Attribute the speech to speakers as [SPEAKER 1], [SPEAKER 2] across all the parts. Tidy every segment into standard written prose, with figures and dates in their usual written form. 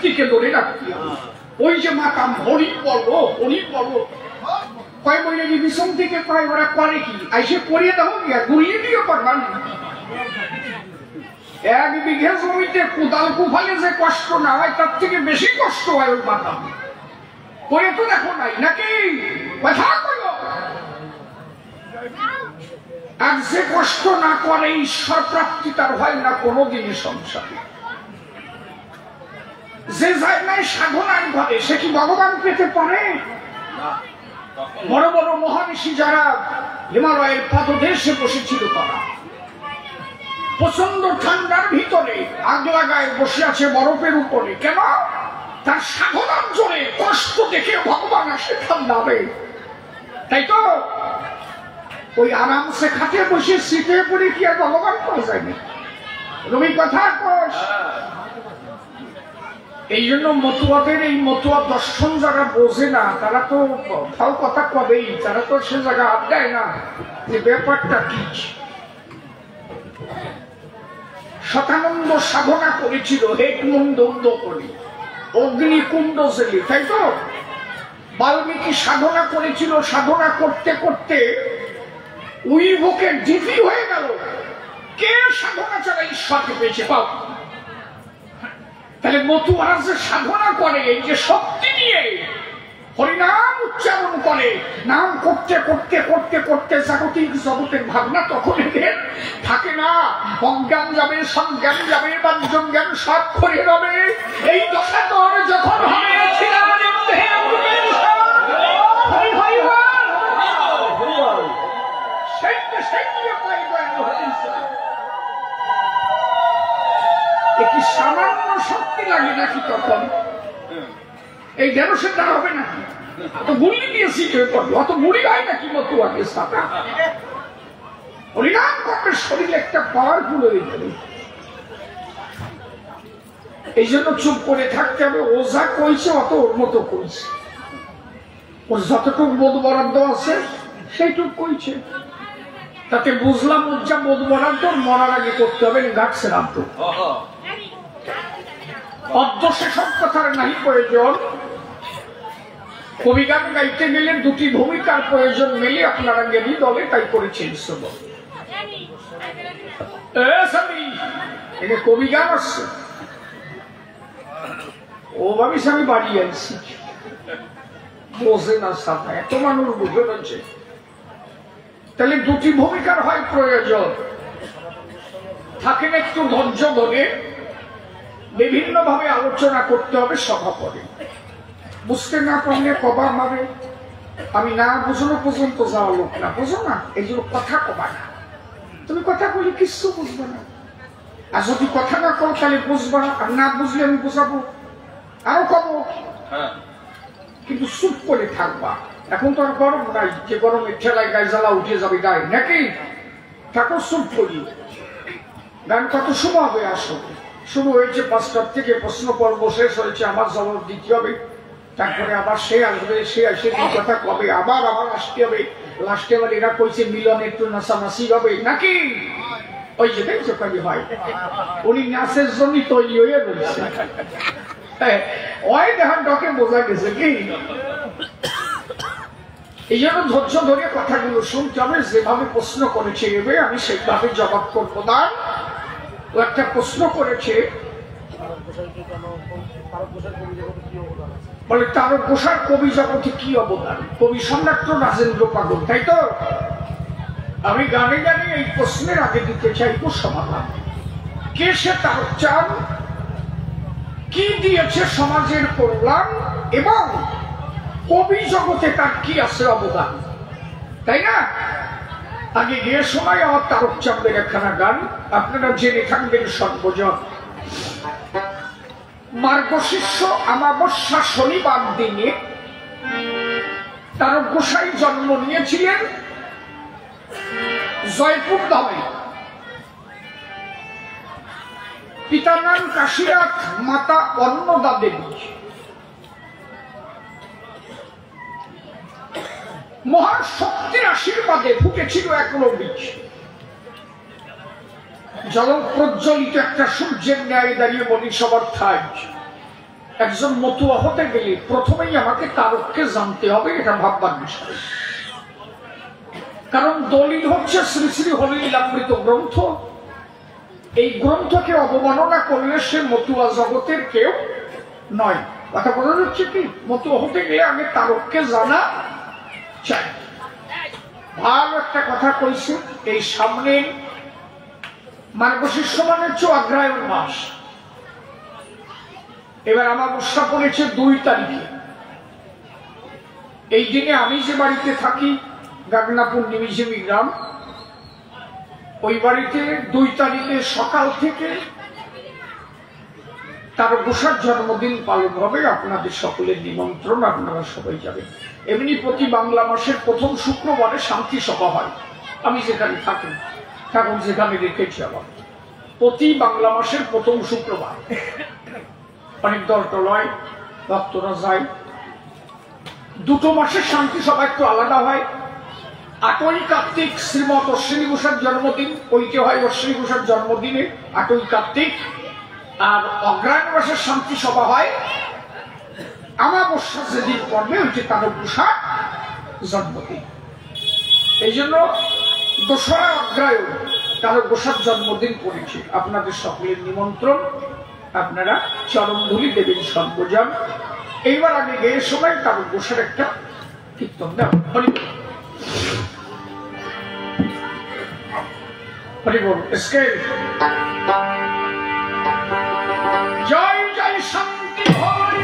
[SPEAKER 1] শক্তিকে ধরে রাখতে হবে। ওই যে মাতাম হরি বলো কয় বইলে যে বিষম থেকে কয় ওরা করে কি আইসে পড়িয়ে দেবো গিয়া গুলিয়ে দিয়ে পারবার না। 1 বিঘা জমিতে কোদাল কুফালে যে কষ্ট না হয় তার থেকে বেশি কষ্ট হয় ওই মাতাম করে তো দেখো নাই নাকি কথা বলো। আর যে কষ্ট না করে ঈশ্বর প্রাপ্তি তার হয় না কোনোদিনই সংসারে। যে যায় নাই সাধনার ঘরে সে কি ভগবান পেতে পারে? বড় বড় মহাঋষি যারা হিমালয়ের পাদদেশে বসেছিল তারা প্রচন্ড ঠান্ডার ভিতরে আগ লাগায় বসে আছে বরফের উপরে। কেন? তার সাধনার জোরে কষ্ট দেখে ভগবান আসে ঠান্ডাবে। তাই তো ওই আরামসে খাটে বসে শীতে পড়ে কি আর ভগবান পাওয়া যায়নি? রবি কথা কোষ। এই জন্য মতুয়াদের এই মতুয়া দর্শন যারা বোঝে না তারা তো ফল কথা কবেই, তারা তো সে জায়গা হাত দেয় না যে ব্যাপারটা কি। শতানন্দ সাধনা করেছিল হেটমুন্ড করে অগ্নিকুণ্ড জেলে, তাই তো? বাল্মীকি সাধনা করেছিল, সাধনা করতে করতে উইভোকে ডিফি হয়ে গেল। কে সাধনা ছাড়া ঈশ্বরকে পেয়েছে পাও? তাহলে মতুয়ারা যে সাধনা করে এই যে শক্তি নিয়ে হরিনাম উচ্চারণ করে, নাম করতে করতে করতে করতে জাগতিক জগতের ভাবনা তখন এদের থাকে না। অজ্ঞান যাবে, সংজ্ঞান যাবে, বাহ্যজ্ঞান জ্ঞান সব করে রবে। এই দশাতর যখন হবে কি সামান্য শক্তি লাগে নাকি তখন? এই ঢেঁড়সের দ্বারা হবে নাকি? অত গুলি দিয়ে শিখে পড়বে, অত মুড়ি হয় নাকি মতুয়াকে সাথে? হরিনাম করবে শরীরে একটা পাওয়ারফুল হয়ে যাবে। এই জন্য চুপ করে থাকতে হবে। ওঝা কইছে অত ওর মতো কইছে, ওর যতটুকু বোধ বরাদ্দ আছে সেইটুক কইছে। তাতে বুঝলাম ওর যা বোধ বরাদ্দ মরার আগে করতে হবে গাছ শ্রাদ্ধ। অধ্যসে সব কথার নাহি প্রয়োজন। কবিগান গাইতে গেলে দুটি ভূমিকার প্রয়োজন মেলে আপনারা জ্ঞানী দলে তাই করেছেন। কবিগান আসছে ও ভাবিস আমি বাড়ি আনছি, বোঝে না সাথে এত মানুষ বুঝে রয়েছে। তাহলে দুটি ভূমিকার হয় প্রয়োজন। থাকেন একটু ধৈর্য ধরে বিভিন্ন ভাবে আলোচনা করতে হবে সভা করে। বুঝতে না পারলে কবা মারে, আমি না বুঝলো পর্যন্ত যাওয়া লোক না, বুঝো না? এই জন্য কথা কবা না। তুমি কথা বলি কিছু বুঝবে না, আর যদি কথা না করো তাহলে বুঝবা না, আর না বুঝলে আমি বুঝাবো আরো কব, কিন্তু চুপ করে থাকবা। এখন তো আর গরম নাই যে গরমের ঠেলায় গায়ে জ্বালা উঠে যাবে গায়ে নাকি? ঠাকুর চুপ করি। গান কত সময় হবে? আসো শুরু হয়েছে 5টার থেকে, প্রশ্ন পর্ব শেষ হয়েছে, আমার জবাব দিতে হবে, তারপরে আবার সে আসবে, সে এসে কি কথা কবে, আবার আসতে হবে। লাস্টে আবার এরা কইছে মিলন একটু নাচানাচি হবে নাকি? ওই যে দেখছো কাজে হয়, উনি নাচের জন্য তৈরি হয়ে রয়েছে। ওই দেখার ডকে বোঝা গেছে কি? এই জন্য ধৈর্য ধরে কথাগুলো শুনতে হবে। যেভাবে প্রশ্ন করেছে এবে আমি সেইভাবে জবাব করবো। দান ও একটা প্রশ্ন করেছে, বলে তারকেশ্বর কবি জগতে কি অবদান? কবি সম্রাট রাজেন্দ্র পাগল, তাই তো? আমি গানে গানে এই প্রশ্নের আগে দিতে চাইব সমাধান। কে সে তারকচাঁদ? কি দিয়েছে সমাজের কল্যাণ এবং কবি জগতে তার কি আছে অবদান, তাই না? আগে গিয়ে শোনায় আমার তারকচাঁদের একখানা গান, আপনারা জেনে থাকবেন সর্বজন। মার্গশীর্ষ অমাবস্যা শনিবার দিনে তারক গোসাই জন্ম নিয়েছিলেন জয়পুর ধামে। পিতার নাম কাশীনাথ, মাতা অন্নদা দেবী। মহাশক্তির আশীর্বাদে ফুটেছিল এখনো বীজ। জল প্রজ্বলিত একটা সূর্যের ন্যায় দাঁড়িয়ে মনীষবর ঠাই। একজন মতুয়া হতে গেলে প্রথমেই আমাকে তারককে জানতে হবে, এটা ভাববার বিষয়। কারণ দলিল হচ্ছে শ্রী শ্রী হরিলীলামৃত গ্রন্থ। এই গ্রন্থকে অবমাননা করলে সে মতুয়া জগতের কেউ নয়। কথা বলা যাচ্ছে কি? মতুয়া হতে গেলে আগে তারককে জানা চাই। ভালো একটা কথা কইছে, এই সামনে মার্গশীর্ষ মানে হচ্ছে অগ্রহায়ণ মাস। এবার অমাবস্যা পড়েছে 2 তারিখে। এই দিনে আমি যে বাড়িতে থাকি গাগনাপুর নিমিষেমি গ্রাম, ওই বাড়িতে 2 তারিখে সকাল থেকে তার গোসার জন্মদিন পালন হবে। আপনাদের সকলের নিমন্ত্রণ, আপনারা সবাই যাবেন। এমনি প্রতি বাংলা মাসের প্রথম শুক্রবারে শান্তি সভা হয়। আমি যেখানে থাকি, ঠাকুর যেখানে রেখেছি, আবার প্রতি বাংলা মাসের প্রথম শুক্রবার অনেক দলটলয় ভক্তরা যায়। 2 মাসের শান্তি সভা একটু আলাদা হয়। 8ই কার্তিক শ্রীমৎ অশ্বিনী ঘোষার জন্মদিন, ওইটি হয় অশ্বিনী ঘোষার জন্মদিনে 8ই কার্তিক। আর অগ্রহায়ণ মাসের শান্তি সভা হয় অমাবস্যা যেদিন পড়বে, ওইটি তারক ঘোষার জন্মদিন। এই জন্য 2রা অগ্রহায়ণ তারক ঘোষার জন্মদিন পড়েছে। আপনাদের সকলের নিমন্ত্রণ, আপনারা চরণধুলি দেবেন সর্বজন। এইবার আমি গিয়ে সময় তারক ঘোষার একটা কীর্তন দেব। হরি বল। জয় জয় শান্তি হরি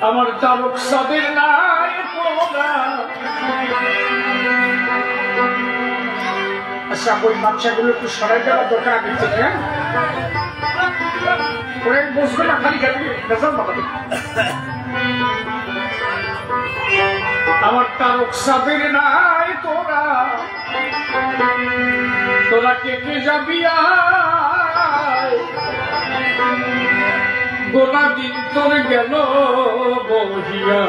[SPEAKER 1] আমার তারক সাদের নাই পোড়া। আচ্ছা, ওই বাচ্চাগুলো একটু সরাই দেওয়া দরকার আগে থেকে। ওরা বসবে না, খালি খালি বেজাল বানাবে। আমার তারক সাদের নাই তোরা, তোরা কে কে যাবি গোনা দিন তোর গেল বহিয়া।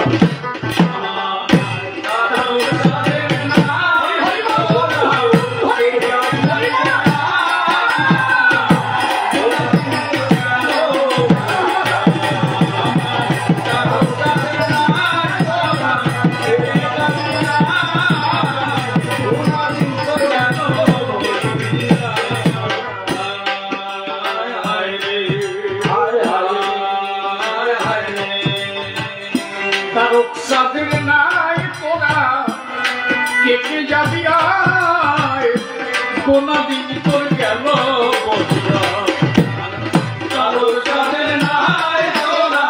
[SPEAKER 1] তারক সাদের নাই তোরা কেটে যাবি আয়, কোনা দিন তোর গেল বহিয়া। তারক সাদের নাই তোরা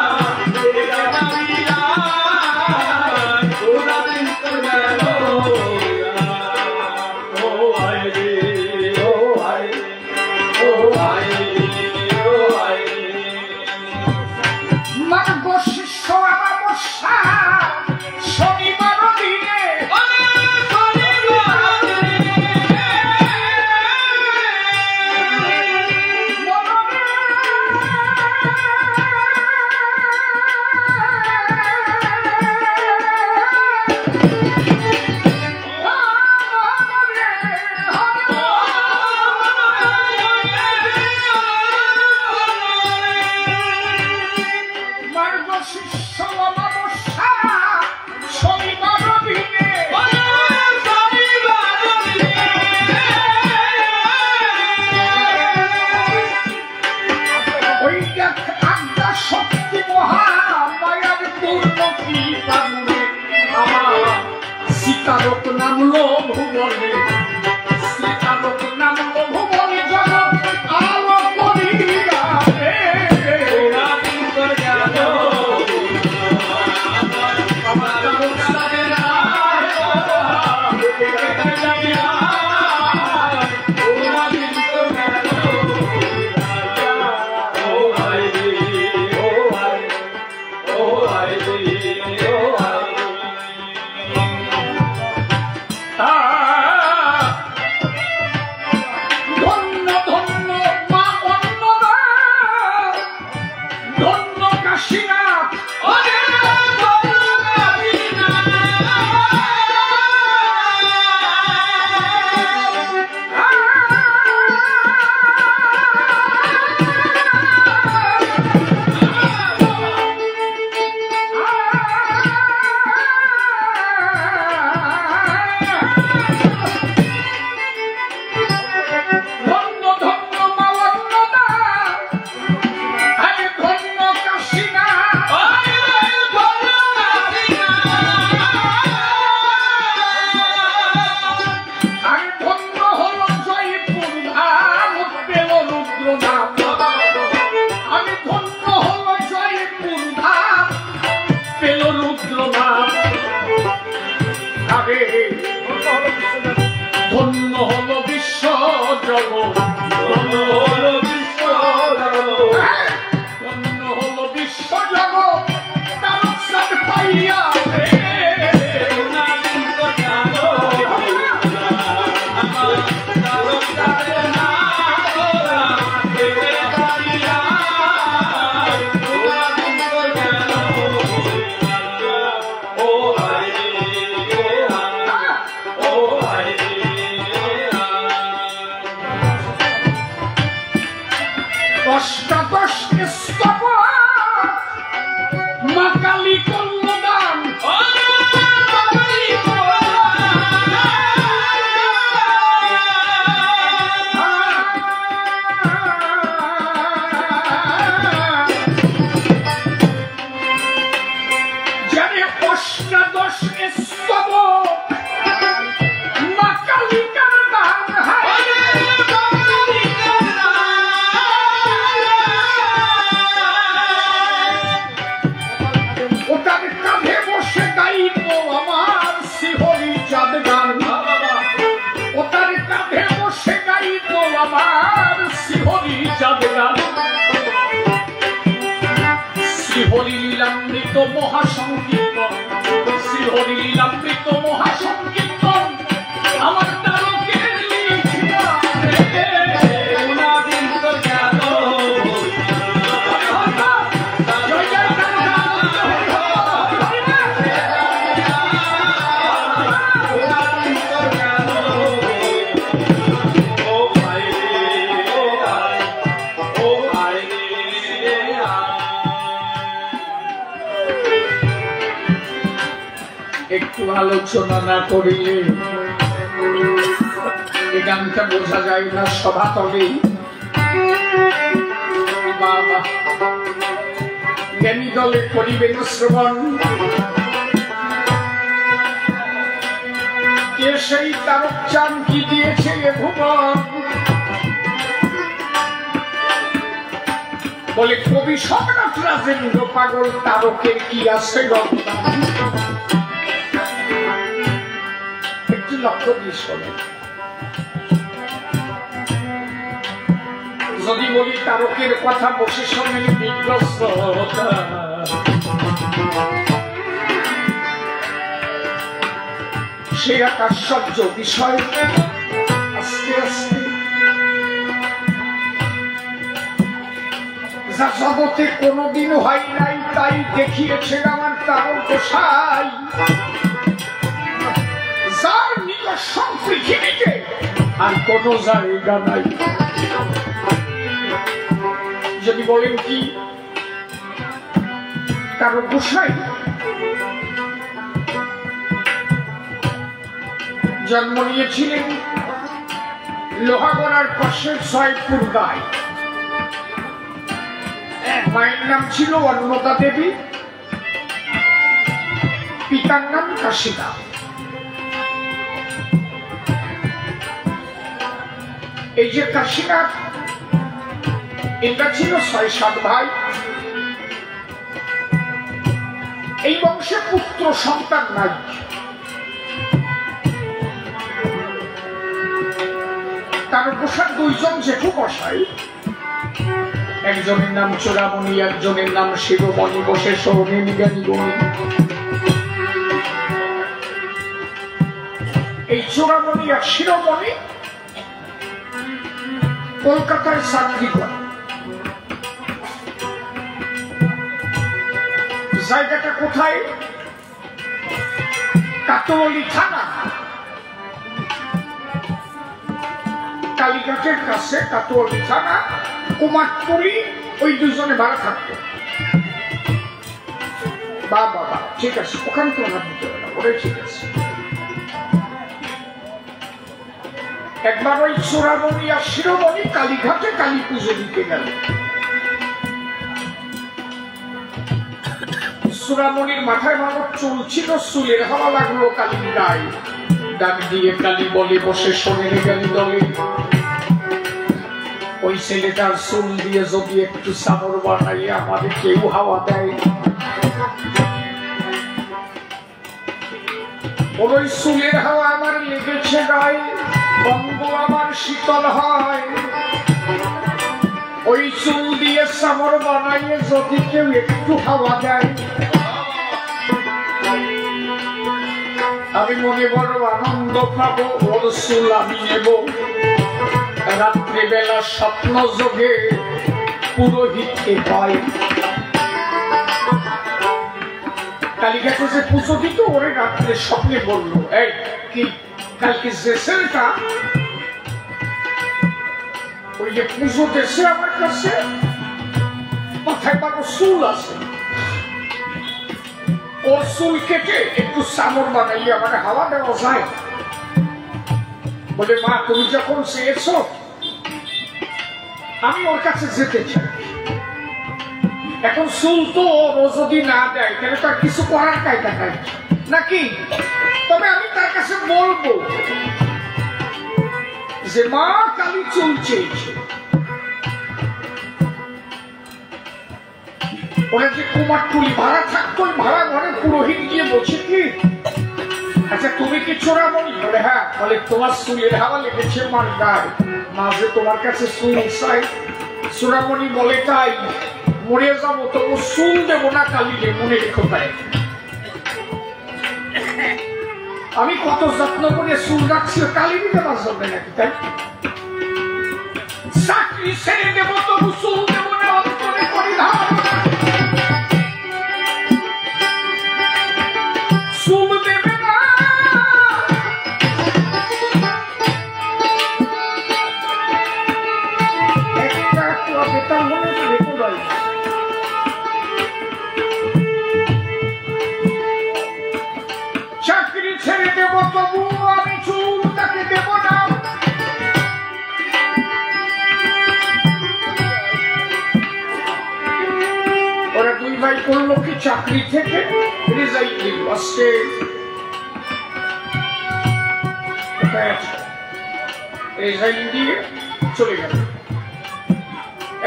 [SPEAKER 1] কেটে যাবি আয়, কোনা দিন তোর গেল বহিয়া। ও আয় রে, ও আয়, ও আয়, ও আয়। মার্গশীর্ষ অমাবস্যা শনিবার দিনে, সীতারক নামলো ভুবনে, সীতারক নামলো ভুবনে।
[SPEAKER 2] জগৎ ধন্য হলো বিশ্ব জগৎ
[SPEAKER 1] ধন্য হলো বিশ্ব জগৎ তারক চাঁদ পাইয়া অষ্টাদশ স্তব মা কালী কল্যাণ জানে অষ্টাদশ স্তব মা কালী কল্যাণ ওটার কাঁধে বসে গাইব আমার শিহরি চাঁদ গান ওটার কাঁধে বসে গাইব আমার শিহরি চাঁদ গান শ্রীহরি লীলামৃত মহাসংকীর্তন শ্রীহরি লীলামৃত মহাসংকীর্তন আমার তারকের লিখিয়া একটু আলোচনা না করিলে এই গানটা বোঝা যায় না সভাতলে বাবা জ্ঞানী দলে করিবেন শ্রবণ কে সেই তারক চাঁদ কি দিয়েছে এ ভুবন বলে কবি সম্রাট রাজেন্দ্র পাগল তারকের কি আছে রক্তান লক্ষ্য দিয়ে শোনেন যদি বলি তারকের কথা বসে শোনেন বিগ্রস্ত সে এক আশ্চর্য বিষয় আস্তে আস্তে যা জগতে কোনোদিন হয় নাই তাই দেখিয়েছেন আমার তারক গোসাই যার নিদর্শন পৃথিবীতে আর কোন জায়গা নাই যদি বলেন কি তারক গোসাই জন্ম নিয়েছিলেন লোহাগড়ার পাশে জয়পুর গাঁয়ে মায়ের নাম ছিল অন্নদা দেবী পিতার নাম কাশীনাথ এই যে কাশীনাথ এটা ছিল ৬-৭ ভাই এই বংশে পুত্র সন্তান নাই তার গোসার ২ জন জেঠু বসাই একজনের নাম চূড়ামণি একজনের নাম শিরোমণি বসে শোনে নিগানি গণি এই চূড়ামণি আর শিরোমণি কলকাতায় চাকরি করে জায়গাটা কোথায় কাটোয়ালি থানা কালীঘাটের কাছে কাটোয়ালি থানা কুমারটুলি ওই ২ জনে ভাড়া থাকতো বাবা ঠিক আছে ওখান তো ওনার দিতে হবে না ওটাই ঠিক আছে একবার ওই চূড়ামণি আর শিরোমণি কালীঘাটে কালী পুজো দিতে গেল চূড়ামণির মাথায় ভালো চুল ছিল চুলের হাওয়া লাগলো কালী গায়ে ডাক দিয়ে কালী বলে বসে শোনে গেলি দলে ওই ছেলেটার চুল দিয়ে যদি একটু চাদর বানাইয়ে আমাদের কেউ হাওয়া দেয় ওই চুলের হাওয়া আমার লেগেছে গায়ে অঙ্গ আমার শীতল হয়, ওই চুল দিয়ে সামর বানাইয়ে যদি কেউ একটু হাওয়া দেয়, আমি মনে বড় আনন্দ পাবো। ওর চুল আমি নেব, রাত্রিবেলা স্বপ্ন যোগে পুরোহিতকে হয়। কালীঘাটে যে পুজো দিত, ওরে রাত্রে স্বপ্নে বললো, এই কি কালকে যে ছেলেটা ওই যে পুজো দেশে আমার কাছে মাথায় বড় চুল আছে, ওর চুল কেটে একটু চামড় বানাইয়ে আমার হাওয়া দেওয়া যায়। বলে, মা তুমি যখন চেয়েছো আমি ওর কাছে যেতে চাই, এখন চুল তো ও যদি না দেয় তাহলে তার কিছু করার কায়দা নাই নাকি? তবে আমি তার কাছে বলবো যে মা কালী চুল চেয়েছে। ওরা যে কুমারটুলি ভাড়া থাকতো, ভাড়া ঘরে পুরোহিত গিয়ে বলছে কি, আচ্ছা তুমি কি চোরামণি? বলে হ্যাঁ। বলে তোমার চুলের হাওয়া লেগেছে মার গায়ে, মাঝে তোমার কাছে চুল চাই। চোরামণি বলে তাই, মরে যাবো তবু চুল দেবো না কালীকে, মনে রেখো তাই। আমি কত যত্ন করে চুল রাখছি, কালী দিতে পারবে নাকি? তাই চাকরি ছেড়ে দেবো তবু চুল দেবো না, অন্তরে পরিধান চুল দেবে না। একটা বেতন হলে রেখে দেয়। চাকরি ছেড়ে দেব তবু আমি চুল তাকে দেব না। ওরা দুই ভাই করলো কি, চাকরি থেকে রিজাইন দিল, আসছে রিজাইন দিয়ে চলে গেল।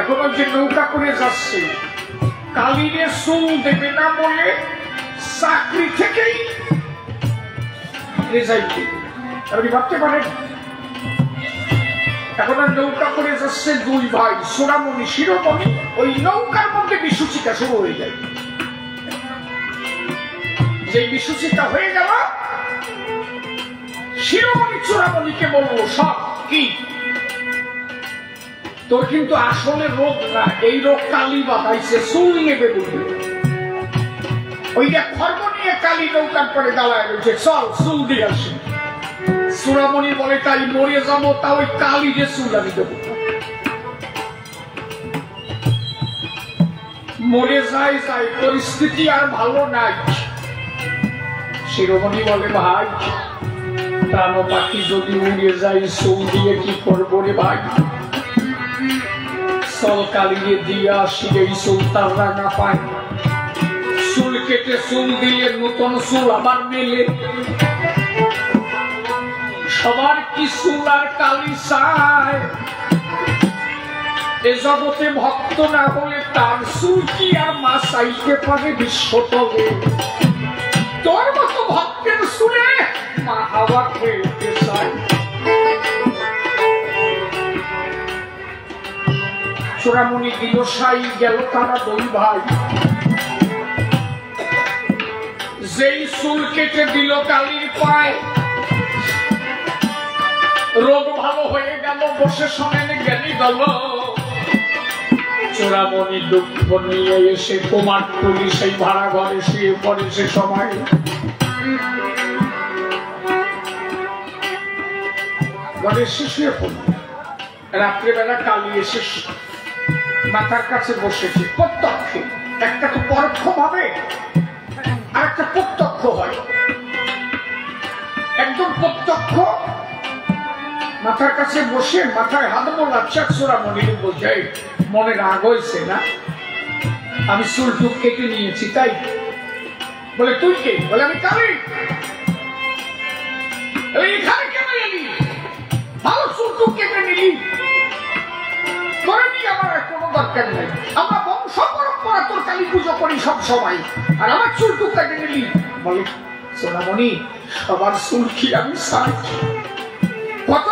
[SPEAKER 1] এখন ওই যে নৌকা করে যাচ্ছে, কালীরে চুল দেবে না বলে চাকরি থেকেই রিজাইন দিল। আপনি ভাবতে পারেন, এখন আর নৌকা করে যাচ্ছে দুই ভাই, সোনামণি শিরোমণি। ওই নৌকার মধ্যে বিশুচিকা শুরু হয়ে যায়। যে বিশুচিকা হয়ে গেল, শিরোমণি চূড়ামণিকে বলবো, সব কি তোর কিন্তু আসলে রোগ না, এই রোগ কালী বাঁধাইছে, চুল নেবে বলে। ওইটা খর্ব নিয়ে কালী নৌকার পরে দাঁড়ায় রয়েছে, চল চুল দিয়ে আসে। চূড়ামণি বলে, তাই মরে যাবো, তা ওই কালী যে চুল আমি দেবো। মরে যায় যায়, পরিস্থিতি আর ভালো নাই। শিরোমণি বলে, ভাই প্রাণ পাখি যদি উড়ে যায়, চুল দিয়ে কি করবো রে ভাই? চল কালিয়ে দিয়ে আসি, এই চুল তার রাঙা পায়। চুল কেটে চুল দিলে নতুন চুল আবার মেলে। সবার কি চুল আর কালি চায়? এ জগতে ভক্ত না হলে তার চুল কি আর মা চাইতে পারে বিশ্বতলে? তোর মতো ভক্তের চুলে মা হাওয়া খেলতে চায়। চূড়ামণি দিল সাই, গেল তারা দুই ভাই। যেই চুল কেটে দিল কালির পায়, রোগ ভালো হয়ে গেল, বসে শোনেন জ্ঞানী গেল। চূড়ামণি দুঃখ নিয়ে এসে কুমারটুলি সেই ভাড়া ঘরে শুয়ে পড়ে। সে সময় ঘরে শুয়ে পড়ল। রাত্রিবেলা কালী এসে মাথার কাছে বসেছে। প্রত্যক্ষে, একটা তো পরোক্ষ ভাবে আর একটা প্রত্যক্ষ হয়। একদম প্রত্যক্ষ মাথার কাছে বসে মাথায় হাত বোলাচ্ছে। চূড়ামণির বলছে, মনে রাগ হয়েছে না? আমি চুল টুক কেটে নিয়েছি তাই। বলে, তুই কে? বলে, আমি কালী। এখানে কেন এলি? ভালো চুল টুক কেটে নিলি, করে নি, আমার আর কোনো দরকার নেই। আমরা বংশ পরম্পরা তোর কালী পুজো করি সব সময়, আর আমার চুল টুক কেটে নিলি। বলে, চূড়ামণি সবার চুল কি আমি চাই? কত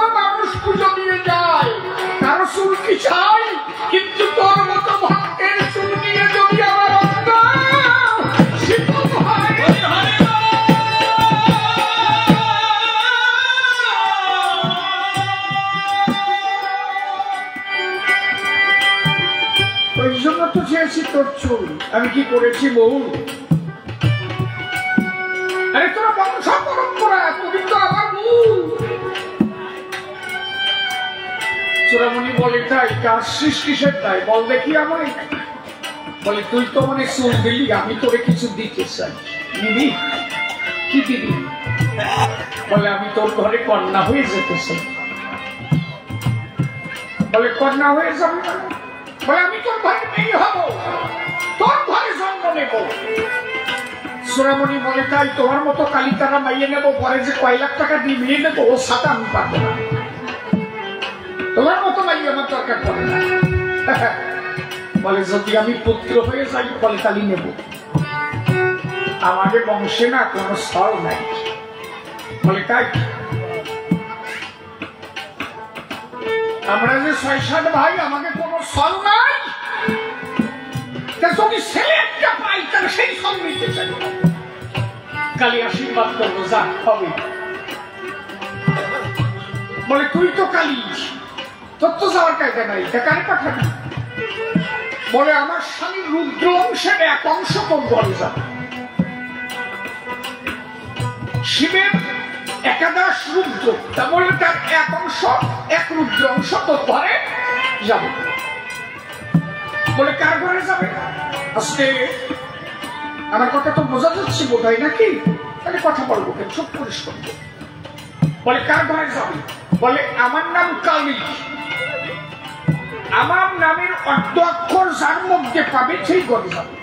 [SPEAKER 1] পুজো দিয়ে যায়, কারো চুল কি চাই, কিন্তু তোর মতো ভক্তের চুল নিয়ে যদি আমার অন্ত শীতল হয়। ওই জন্য তো চেয়েছি তোর চুল। আমি কি করেছি বউ? আরে তোরা বংশ পরম্পরা, তুমি তো আমার মূল। চূড়ামণি বলে তাই, কার সৃষ্টিসের তাই বল দেখি আমায়। বলে তুই তো মানে চুল দিলি, আমি তোরে কিছু দিতে চাই, নিবি? কি দিবি? বলে আমি তোর ঘরে কন্যা হয়ে যেতে চাই। বলে কন্যা হয়ে যাবে না? বলে আমি তোর ঘরে মেয়ে হব, তোর ঘরে জন্ম নেব। চূড়ামণি বলে তাই, তোমার মতো কালিতারা মাইয়ে নেব, পরে যে কয় লাখ টাকা দিয়ে বিয়ে নেবো ওর সাথে আমি পারবো না। তোমার মতো মাইয়ে আমার দরকার পড়ে না। বলে যদি আমি পুত্র হয়ে যাই, বলে তালি নেব। আমাদের বংশে না কোনো স্থল নাই। বলে তাই, আমরা যে ৬-৭ ভাই, আমাকে কোনো স্থল নাই। যদি ছেলে একটা পাই তাহলে সেই স্থল নিতে চাই। কালী আশীর্বাদ করবো, যা হবে। বলে তুই তো কালী, তোর তো যাওয়ার কায়দা নাই, কারে পাঠাবি? বলে আমার স্বামী রুদ্র অংশের এক অংশ তোর ঘরে যাবে। শিবের একাদশ রুদ্র, তা বলে তার এক অংশ, এক রুদ্র অংশ তোর ঘরে যাবে। বলে কার ঘরে যাবে? আজকে আমার কথা তো বোঝা যাচ্ছে বোধ হয় নাকি? তাহলে কথা বলবো কেন, সব পরিষ্কার। বলে কার ঘরে যাবে? বলে আমার নাম কালী, আমার নামের অর্ধ অক্ষর যার মধ্যে পাবে সেই ঘরে যাবে।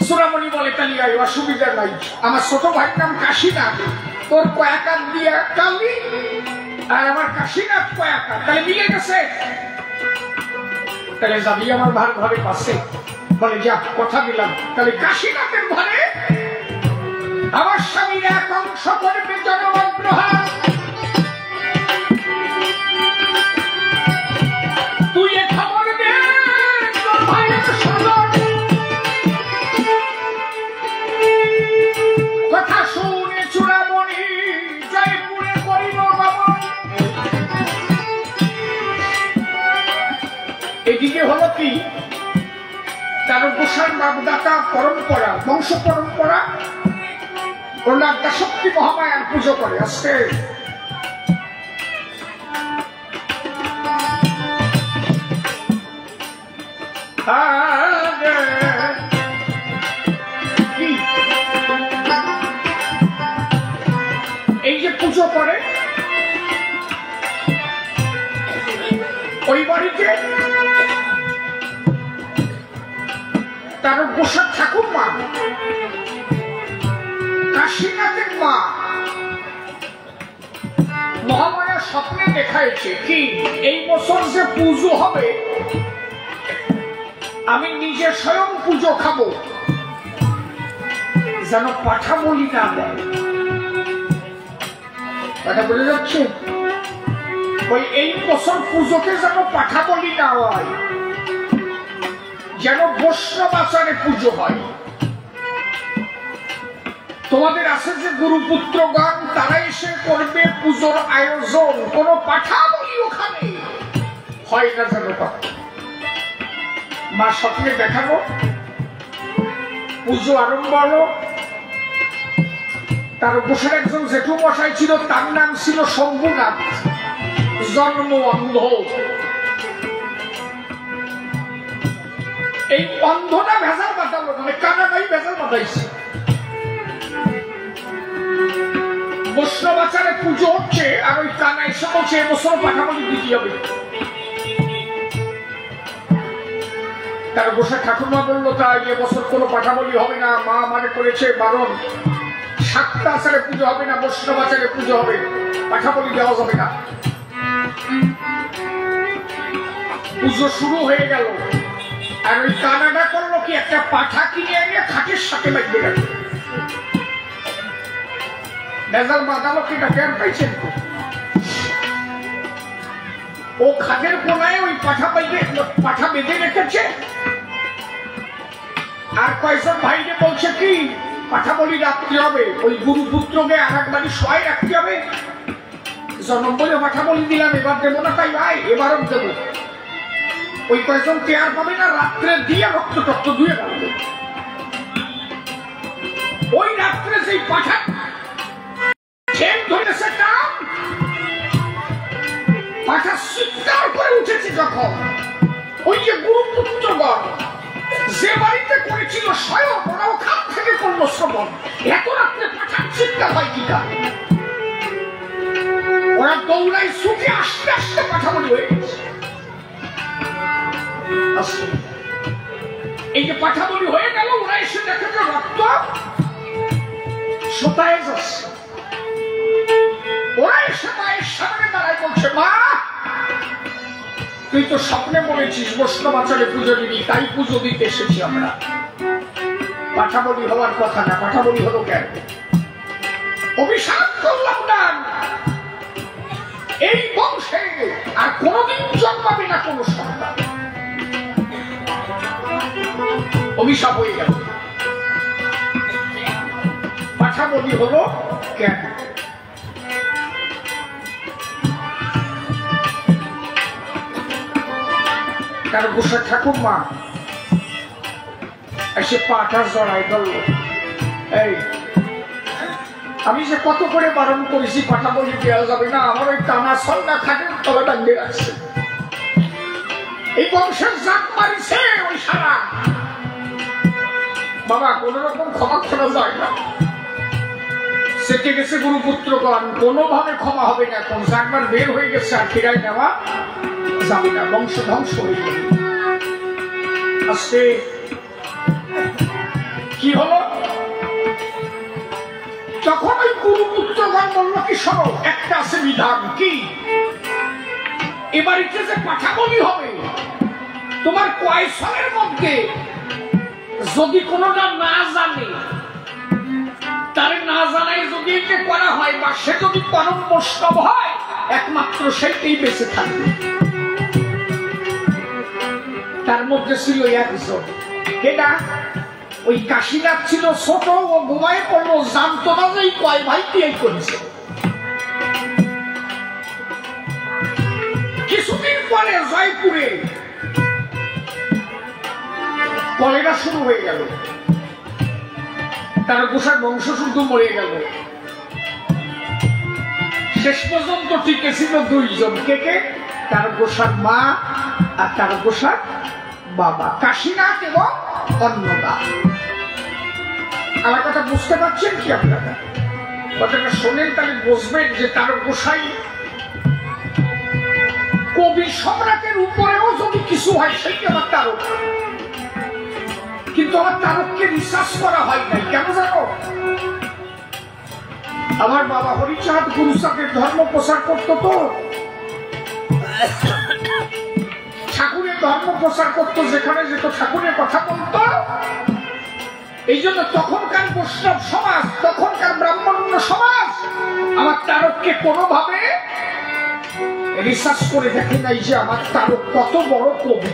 [SPEAKER 1] চূড়ামণি বলে কালী আয়, অসুবিধা নাই। আমার ছোট ভাইয়ের নাম কাশীনাথ, তোর কয়াকার দিয়ে কালী আর আমার কাশীনাথ কয়াকার, তাহলে মিলে গেছে। তাহলে যাবি আমার ভার ঘরে পাশে? বলে যা, কথা দিলাম। তাহলে কাশীনাথের ঘরে আমার স্বামীর এক অংশ করবে জনমগ্রহার। তুই এ খবর দে তোর ভাইয়ের সদর। কথা শুনে চূড়ামণি জয়পুরে করিল বাবা। এদিকে হলো কি, তার গোসাই বাপদাতা পরম্পরা, বংশ পরম্পরা, ওর আদ্যা শক্তি মহামায়ার পুজো করে আসছে। এই যে পুজো করে, ওই বাড়িতে তার গোসা ঠাকুর মা কাশীনাথের মা মহামায়া স্বপ্নে দেখাইছে কি, এই বছর যে পুজো হবে আমি নিজে স্বয়ং পুজো খাবো, যেন পাঠা বলি না দেয়। কথা বলে যাচ্ছে? ওই এই বছর পুজোকে যেন পাঠা বলি না হয়, যেন বৈষ্ণব আচারে পুজো হয়। তোমাদের আছে যে গুরুপুত্রগণ, তারা এসে করবে পুজোর আয়োজন, কোন পাঠা বলি ওখানে হয় না যেন। মা স্বপ্নে দেখাবো, পুজো আরম্ভ হলো। তার বসে একজন জেঠু মশাই ছিল, তার নাম ছিল শম্ভুনাথ, জন্ম অন্ধ। এই অন্ধটা ভেজাল বাঁধালো, মানে কানাটাই ভেজাল বাঁধাইছে। বৈষ্ণবাচারে পুজো হচ্ছে, আর ওই কানা এসে বলছে এবছর পাঠাবলি দিতে হবে। তার বসে ঠাকুরমা বললো তাই এবছর কোনো পাঠাবলি হবে না, মা মানে করেছে বারণ, সাতটা আচারে পুজো হবে না, বৈষ্ণবাচারে পুজো হবে, পাঠাবলি দেওয়া যাবে না। পুজো শুরু হয়ে গেল, আর ওই কানাডা করলো কি, একটা পাঠা কিনে এনে খাটের সাথে লাগিয়ে গেল। ভেজাল বাঁধালো কি, এটা টের পাইছেন? ও খাটের কোনায় ওই পাঠা বেঁধে রেখেছে। আর কয়েকজন ভাইকে বলছে কি পাঠা বলি রাখতে হবে, ওই গুরু পুত্রকে আর এক বাড়ি সবাই রাখতে হবে। জনম বলে পাঠা বলি দিলাম, এবার দেবো না, তাই ভাই এবারও দেবো। ওই কয়েকজন টেয়ার পাবে না, রাত্রে দিয়ে রক্ত টক্ত ধুয়ে গেল। ওই রাত্রে সেই পাঠা ঠেক ধরেছে কাম, পাঠা চিৎকার করে উঠেছে যখন। ওই যে গুরুপুত্রগণ যে বাড়িতে করেছিল স্বয়ং, ওরা ওখান থেকে করলো শ্রবণ। এত রাত্রে পাঠার চিৎকার হয় কি কারণ? ওরা দৌড়াই ছুটে আস্তে আস্তে পাঠা বলি হয়ে গেছে। এই যে পাঠা বলি হয়ে গেল, ওরা এসে দেখে যে রক্ত শোতায় যাচ্ছে। ওরা এসে মায়ের সামনে দাঁড়ায় বলছে, মা তুই তো স্বপ্নে বলেছিস বৈষ্ণব আচারে পুজো দিবি, তাই পুজো দিতে এসেছি আমরা। পাঠা বলি হওয়ার কথা না, পাঠা বলি হলো কেন? অভিশাপ করলাম না এই বংশে আর কোনদিন জন্মাবে না কোন সন্তান। অভিশাপ হয়ে গেল। পাঠা বলি হলো কেন? কারণ গোসাই ঠাকুর মা এসে পাটা জড়াই ধরল। এই আমি যে কত করে বারণ করেছি পাঠা বলি দেওয়া যাবে না, আমার ওই টানা সন্না খাটের তলা টাঙ্গে রাখছে। এই বংশের জাত মারিছে ওই সারা। বাবা কোন রকম ক্ষমা করা যায় না। সেটে গেছে গুরুপুত্রগণ, কোনোভাবে ক্ষমা হবে না। এখন জাগবার বের হয়ে গেছে, আর ফিরাই নেওয়া যাবে না, বংশ ধ্বংস হয়ে যাবে। আজকে কি হলো? যখন ওই গুরুপুত্রগণ বলল কি শোনো, একটা আছে বিধান, কি এবারিতে যে পাঠা বলি হবে, তোমার কয়েকজনের মধ্যে যদি কোনোটা না জানে, তারে না জানাই যদি একে করা হয়, বা সে যদি পরম বৈষ্ণব হয়, একমাত্র সেইটাই বেঁচে থাকবে। তার মধ্যে ছিল একজন, কেনা ওই কাশীনাথ ছিল ছোট, ও ঘুমায় পড়লো, জানতো না যে কয় ভাই বিয়ে করেছে। কিছুদিন পরে জয়পুরে কলেরা শুরু হয়ে গেল, তার গোসার বংশ শুধু মরে গেল। শেষ পর্যন্ত টিকে ছিল দুইজন, কে কে? তার গোসার মা আর তার গোসার বাবা, কাশীনাথ এবং অন্নদা। আমার কথা বুঝতে পারছেন কি আপনারা? কথাটা শোনেন তাহলে বুঝবেন যে তার গোসাই কবি সম্রাটের উপরেও যদি কিছু হয় সেইটা আমার তারক, কিন্তু আমার তারককে রিসার্চ করা হয় নাই। কেন জানো? আমার বাবা হরিচাঁদ গুরুচাঁদের ধর্ম প্রচার করতো, তো ঠাকুরের ধর্ম প্রচার করতো, যেখানে যেত ঠাকুরের কথা বলতো। এই জন্য তখনকার বৈষ্ণব সমাজ, তখনকার ব্রাহ্মণ্য সমাজ আমার তারককে কোনোভাবে রিসার্চ করে দেখে নাই যে আমার তারক কত বড় কবি।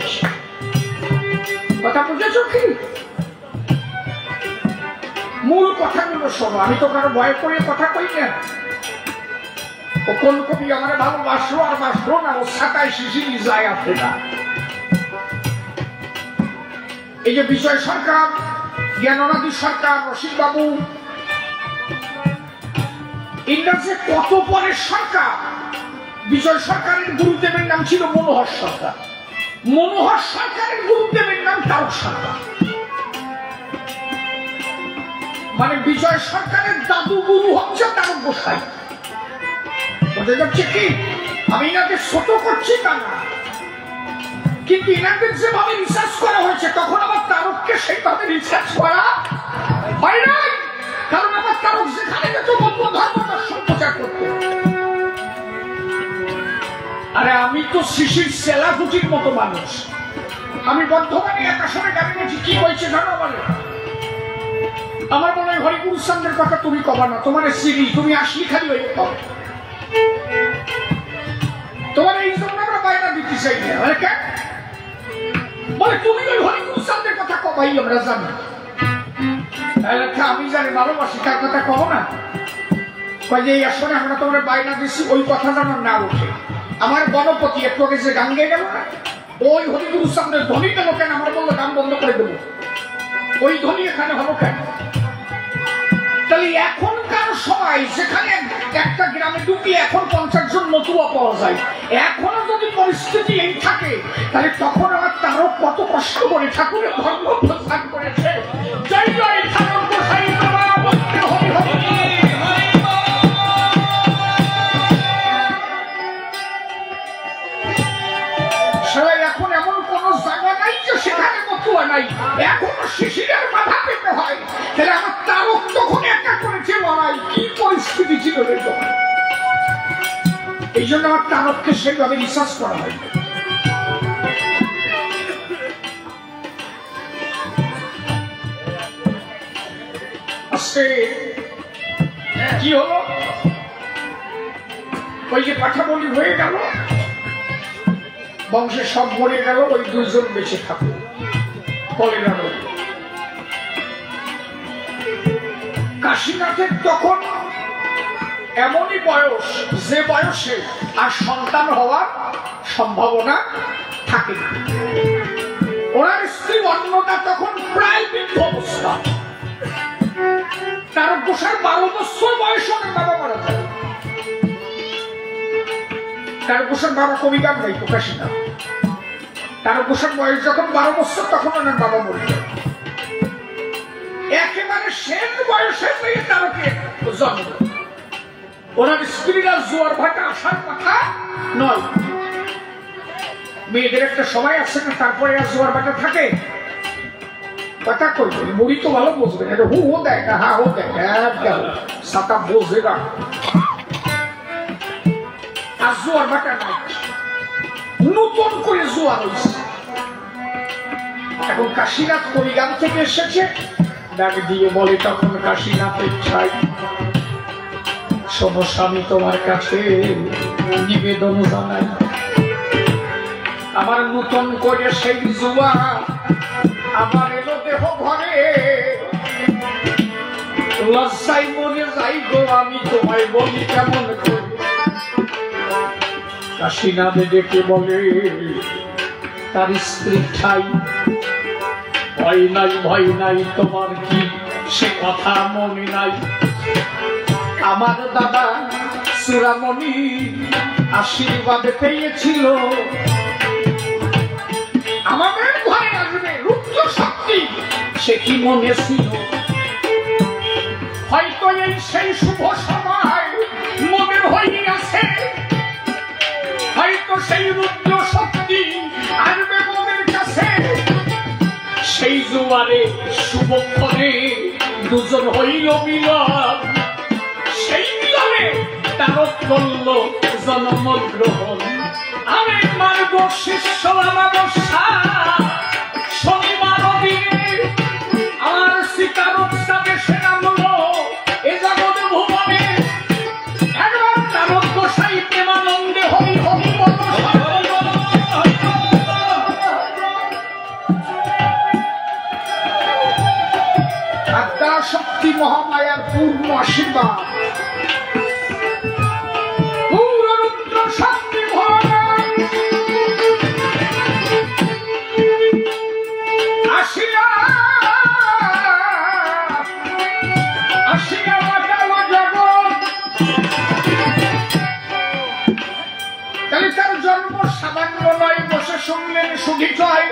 [SPEAKER 1] কথা বুঝেছ কি? মূল কথাগুলো শোনো, আমি তো কারো ভয় করে কথা কই না। ও কোন কবি আমার ভালোবাসলো আর বাসলো না, ও ছাতায় শিশিরি যায় আপনি না। এই যে বিজয় সরকার, জ্ঞাননাথী সরকার, রশিদ বাবু, ইংরেজে কত পরের সরকার। বিজয় সরকারের গুরুদেবের নাম ছিল মনোহর সরকার, মনোহর সরকারের গুরুদেবের নাম তারক সরকার। মানে বিজয় সরকারের দাদু গুরু হচ্ছে তারক গোসাই। বোঝা যাচ্ছে কি? আমি এনাকে ছোট করছি তা না, কিন্তু এনাদের যেভাবে রিসার্চ করা হয়েছে, তখন আমার তারককে সেইভাবে রিসার্চ করা হয় নাই। কারণ আমার তারক যেখানে যেত বৌদ্ধ ধর্ম দর্শন প্রচার করত। আরে আমি তো শিশির সেলাকুটির মতো মানুষ। আমি বর্ধমানে একাশনে গাড়ি গেছি, কি হয়েছে জানো? আমার মনে হয় হরিগুরু চন্দ্রের কথা তুমি কবা না, তোমার সিঁড়ি তুমি আসলি খালি হয়ে কবে। তোমার এই জন্য আমরা বাইরে চাই না। বলে তুমি ওই হরিগুরু চাঁদের কথা কবাই আমরা জানি। আমি জানি ভালোবাসি, তার কথা কব না। যে এই আসনে আমরা তোমার বাইনা দিচ্ছি, ওই কথা যেন না ওঠে। আমার গণপতি একটু আগে যে গান গেয়ে গেল না, ওই হরিগুরু চাঁদের ধ্বনি গেল কেন? আমরা বললো গান বন্ধ করে দেবো, ওই ধ্বনি এখানে হলো কেন? তাহলে এখনকার সময় যেখানে একটা গ্রামে ঢুকিয়ে এখন 50 জন মতুয়া পাওয়া যায়, এখনো যদি পরিস্থিতি এই থাকে, তাহলে তখন আমার তারও কত কষ্ট করে ঠাকুরের ধর্ম প্রস্থান করেছে। জয় জয় ঠাকুর গোসাই বাবা, বলতে হরি হরি। সবাই এখন এমন কোন জায়গা নাই যে সেখানে মতুয়া নাই, এখনো শিশিরের মাথা পেতে হয়। তাহলে আমার তারক তখন একা করেছে লড়াই, কি পরিস্থিতি ছিল রে তখন। এই জন্য আমার তারককে সেভাবে রিসার্চ করা হয়। আজকে কি হলো, ওই যে পাঠা বলি হয়ে গেল, বংশে সব মরে গেল, ওই 2 জন বেঁচে থাকলো কলেরা রোগে। কাশীনাথের তখন এমনই বয়স, যে বয়সে আর সন্তান হওয়ার সম্ভাবনা থাকে না। ওনার স্ত্রী অন্নদা তখন প্রায় বৃদ্ধ অবস্থা। তার গোসার 12 বছর বয়স ওনার বাবা মারা যায়। তার গোসার বাবা কবি গান গাইতো কাশীনাথ। তার গোসার বয়স যখন 12 বছর, তখন ওনার বাবা মরে যায়। একেবারে শেষ বয়সে পেয়ে তারকে জন্ম। ওনার স্ত্রীরা জোয়ার ভাটা আসার কথা নয়। মেয়েদের একটা সময় আছে না, তারপরে আর জোয়ার ভাটা থাকে। কথা করবে মুড়ি তো ভালো বুঝবে না, হু হো দেয় না, হা হো দেয় না, সাতা বোঝে না। আর জোয়ার ভাটা নাই, নতুন করে জোয়ার হয়েছে। এখন কাশীনাথ কবিগান থেকে এসেছে, ডাক দিয়ে বলে তখন কাশীনাথের ছাই, শোনো স্বামী তোমার কাছে নিবেদন জানাই, আমার নতুন করে সেই জুয়া আমার এলো দেহ ঘরে, লজ্জায় মরে যাই গো আমি তোমায় বলি কেমন করে। কাশীনাথ ডেকে বলে তার স্ত্রী ঠাই, ভয় নাই তোমার কি সে কথা মনে নাই, আমার দাদা চূড়ামণি আশীর্বাদ পেয়েছিল, আমাদের ঘরে আসবে রুদ্র শক্তি, সে কি মনে ছিল। হয়তো এই সেই শুভ সময় মনের হইয়াছে, হয়তো সেই রুদ্র শক্তি আসবে মনের কাছে, সেই জোয়ারে শুভক্ষণে 2 জন হইল মিলন, সেই মিলনে তারক করল জন্মগ্রহণ। আমি মার্গ শিষ্য অমাবস্যা শনিবার দিনে আমার শিকারক সাথে সে নামল এ জগৎ ভুবনে, একবার তারক গোসাই প্রেমানন্দে হরি হরি বল। আত্মা শক্তি মহামায়ার পূর্ণ আশীর্বাদ, শক্তি আসিয়া আসিয়া বাঁচালো জগৎ। তাহলে তার জন্ম সামান্য নয়, বসে শুনলেন সুধিচয়,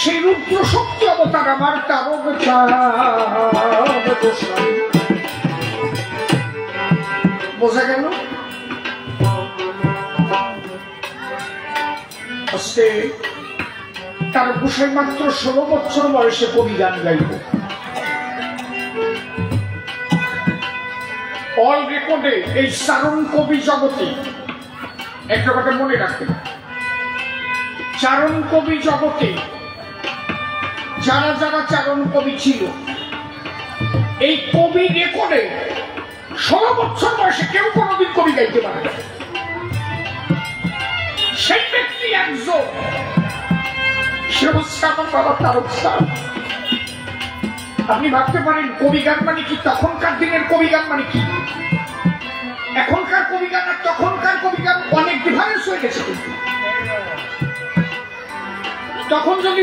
[SPEAKER 1] সেই রুদ্র শক্তি অবতার আমার তারক বোঝা গেল। তার গোসাই মাত্র 16 বছর বয়সে কবি গান গাইব। অল রেকর্ডে এই চারণ কবি জগতে একটা কথা মনে রাখবেন, চারণ কবি জগতে যারা যারা চারণ কবি ছিল, এই কবি রেকর্ডে 16 বছর বয়সে কেউ কোনোদিন কবি গাইতে পারে না। সেই ব্যক্তি একজন, সে হচ্ছে আমার বাবা তারক স্যার। আপনি ভাবতে পারেন কবিগান মানে কি? তখনকার দিনের কবিগান মানে কি? এখনকার কবিগান আর তখনকার কবিগান অনেক ডিফারেন্স হয়ে গেছে। কিন্তু তখন যদি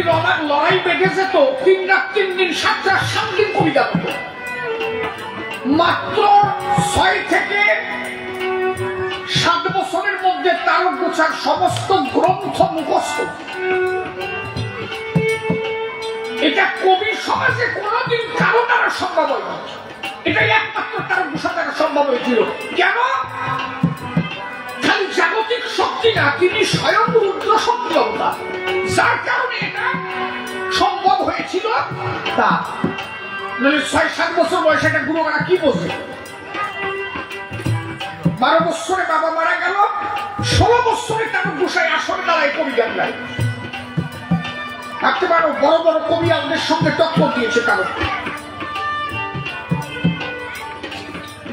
[SPEAKER 1] লড়াই বেঁধে যেত 3 রাত 3 দিন 7 রাত 7 দিন কবিগান হতো। মাত্র 6 থেকে 7 বছরের মধ্যে তারক গোছার সমস্ত গ্রন্থ মুখস্থ। এটা কবি সমাজে কোনদিন কারো দ্বারা সম্ভব হয়নি। এটাই একমাত্র তারক গোছা দ্বারা সম্ভব হয়েছিল। কেন? খালি জাগতিক শক্তি না, তিনি স্বয়ং রুদ্র শক্তি অবতার, যার কারণে এটা সম্ভব হয়েছিল। তা মানে 6-7 বছর বয়সে একটা গুরুমারা কি বলছে? 12 বছরে বাবা মারা গেল, 16 বছরে তারক গোসাই আসরে দাঁড়ায় কবিগান গায়। ভাবতে পারো বড় বড় কবিয়ালদের সঙ্গে টক্কর দিয়েছে তারক।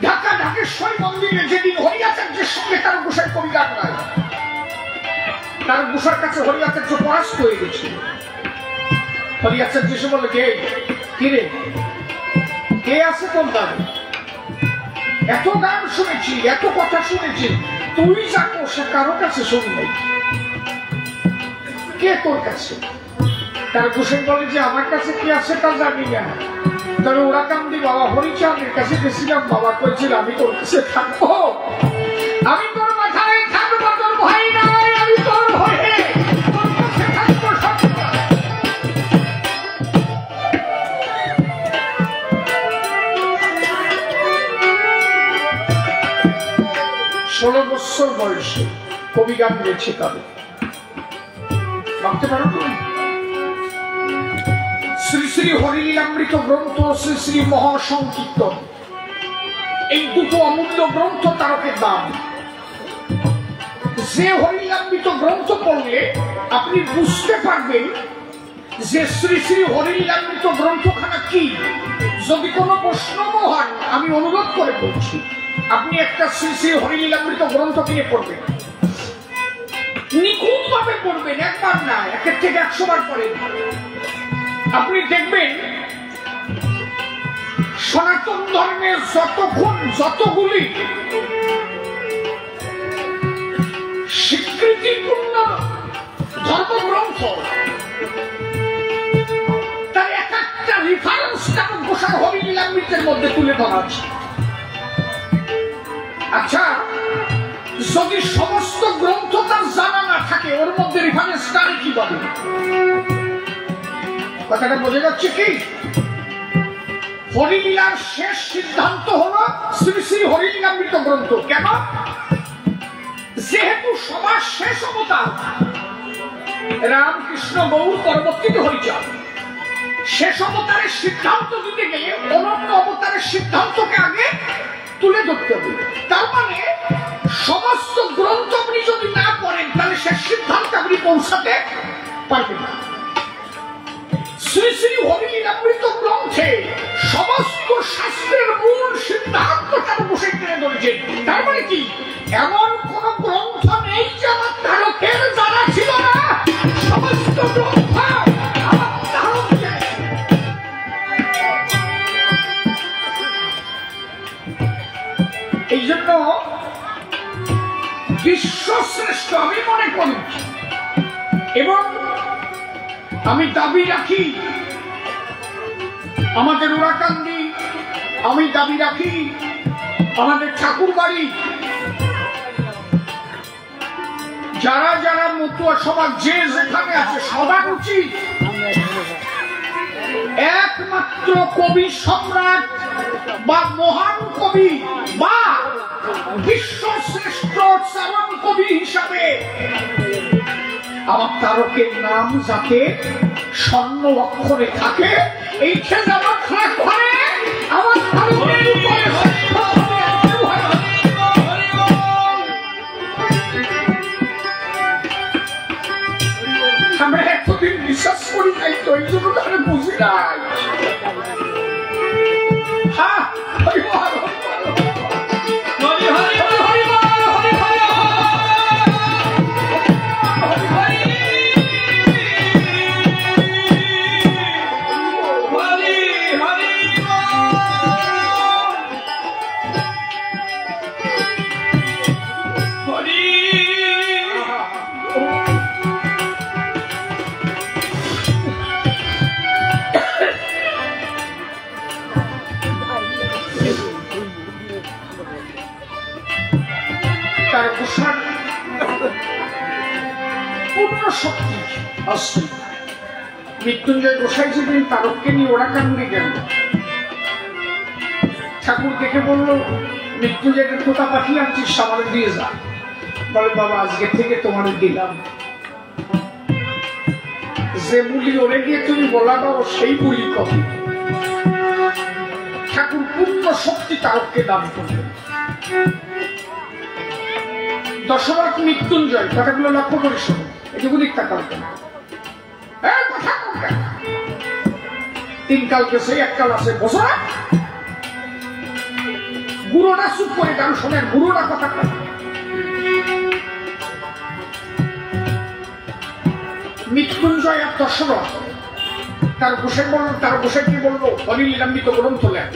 [SPEAKER 1] ঢাকা ঢাকেশ্বরী মন্দিরে যেদিন হরিয়াচার্যের সঙ্গে তারক গোসাই কবিগান গায়, তারক গোসার কাছে হরিয়াচার্য পরাস্ত হয়ে গেছিল। হরিয়াচার্য এসে বলে, কে কিরে, কে আছে তোর দাবি? এত গান শুনেছি, এত কথা শুনেছি, তুই যাকো সে কারো কাছে শুনি নাই, কে তোর কাছে? তার গোসাই বলে যে আমার কাছে কি আছে তা জানি না, তবে ওরাকান্দি বাবা হরিচাঁদের কাছে গেছিলাম, বাবা করেছিল আমি তোর কাছে থাকবো, আমি তোর মাথায় থাকবো, তোর ভাই নাই, আমি তোর ভয়ে তোর কাছে থাকবো। 16 বছর বয়সে কবিগান গেছে তাদের। ভাবতে পারো তুমি? শ্রী শ্রী হরিলীলামৃত গ্রন্থ, শ্রী শ্রী মহাসংকীর্তন, এই দুটো অমূল্য গ্রন্থ তারকের দাম। যে হরিলীলামৃত গ্রন্থ পড়লে আপনি বুঝতে পারবেন যে শ্রী শ্রী হরিলীলামৃত গ্রন্থখানা কি। যদি কোনো প্রশ্ন হন, আমি অনুরোধ করে বলছি, আপনি একটা শ্রী শ্রী হরিলীলামৃত গ্রন্থ কিনে পড়বেন, নিখুঁত ভাবে পড়বেন, একবার না, 1 থেকে 100 বার পড়েন। আপনি দেখবেন সনাতন ধর্মের যতগুলি স্বীকৃতিপূর্ণ ধর্মগ্রন্থ, তার এক একটা রেফারেন্স তারক গোসাই হরিলীলামৃতের মধ্যে তুলে ধরা আছে। আচ্ছা, যদি সমস্ত গ্রন্থ তার জানা না থাকে, ওর মধ্যে রেফারেন্স তার কি পাবে? কথাটা বোঝা যাচ্ছে কি? হরিলীলার শেষ সিদ্ধান্ত হলো শ্রী শ্রী হরিলীলামৃত গ্রন্থ। কেন? যেহেতু সবার শেষ অবতার রামকৃষ্ণ গৌর, পরবর্তীতে হরিচাঁদ, শেষ অবতারের সিদ্ধান্ত দিতে গেলে অনন্য অবতারের সিদ্ধান্তকে আগে তুলে ধরতে হবে। তার মানে সমস্ত গ্রন্থ আপনি যদি না পড়েন, তাহলে শেষ সিদ্ধান্তে আপনি পৌঁছাতে পারবেন না। শ্রী শ্রী হরিলীলামৃত গ্রন্থে সমস্ত শাস্ত্রের মূল সিদ্ধান্ত তার বসে টেনে ধরেছেন। তার মানে কি, এমন কোন গ্রন্থ নেই যে আমার তারকের জানা ছিল না, সমস্ত গ্রন্থ আমার তারক জানে। এই জন্য বিশ্বশ্রেষ্ঠ আমি মনে করি এবং আমি দাবি রাখি, আমাদের ওরাকান্দি, আমি দাবি রাখি আমাদের ঠাকুরবাড়ি, যারা যারা মতুয়া সমাজ যে যেখানে আছে, সবার উচিত একমাত্র কবি সম্রাট বা মহান কবি বা বিশ্বশ্রেষ্ঠ চারণ কবি হিসাবে আমার তারকের নাম যাতে স্বর্ণ অক্ষরে থাকে, এই ক্ষেত্রে আমার খারাপ করে আমার তারকের উপরে আমরা এতদিন বিশ্বাস করি নাই, তো এই জন্য তাহলে বুঝি নাই। হ্যাঁ, পূর্ণ শক্তি অস্ত্র। মৃত্যুঞ্জয় গোসাই যেদিন তারককে নিয়ে ওরা কান্দি গেল, ঠাকুর দেখে বলল, মৃত্যুঞ্জয়কে কোথা পাঠিয়ে আনছিস, আমার দিয়ে যা। বলে, বাবা আজকে থেকে তোমার দিলাম, যে বুলি ওরে গিয়ে তুমি বলা দাও সেই বুলি কবে। ঠাকুর পূর্ণ শক্তি তারককে দান করলেন। দশরথ মৃত্যুঞ্জয়, কথাগুলো লক্ষ্য করে শোনো, এটুকু দিকটা করতেন। কথা করতেন, 3 কাল গেছে, 1 কাল আছে, বছর গুরুরা চুপ করে গান শোনেন, গুরুরা কথা কয়। মৃত্যুঞ্জয় আর দশরথ তার গোসাই বলল, তার গোসাইকে বললো অনিলাম্বিত গ্রন্থ লেখ।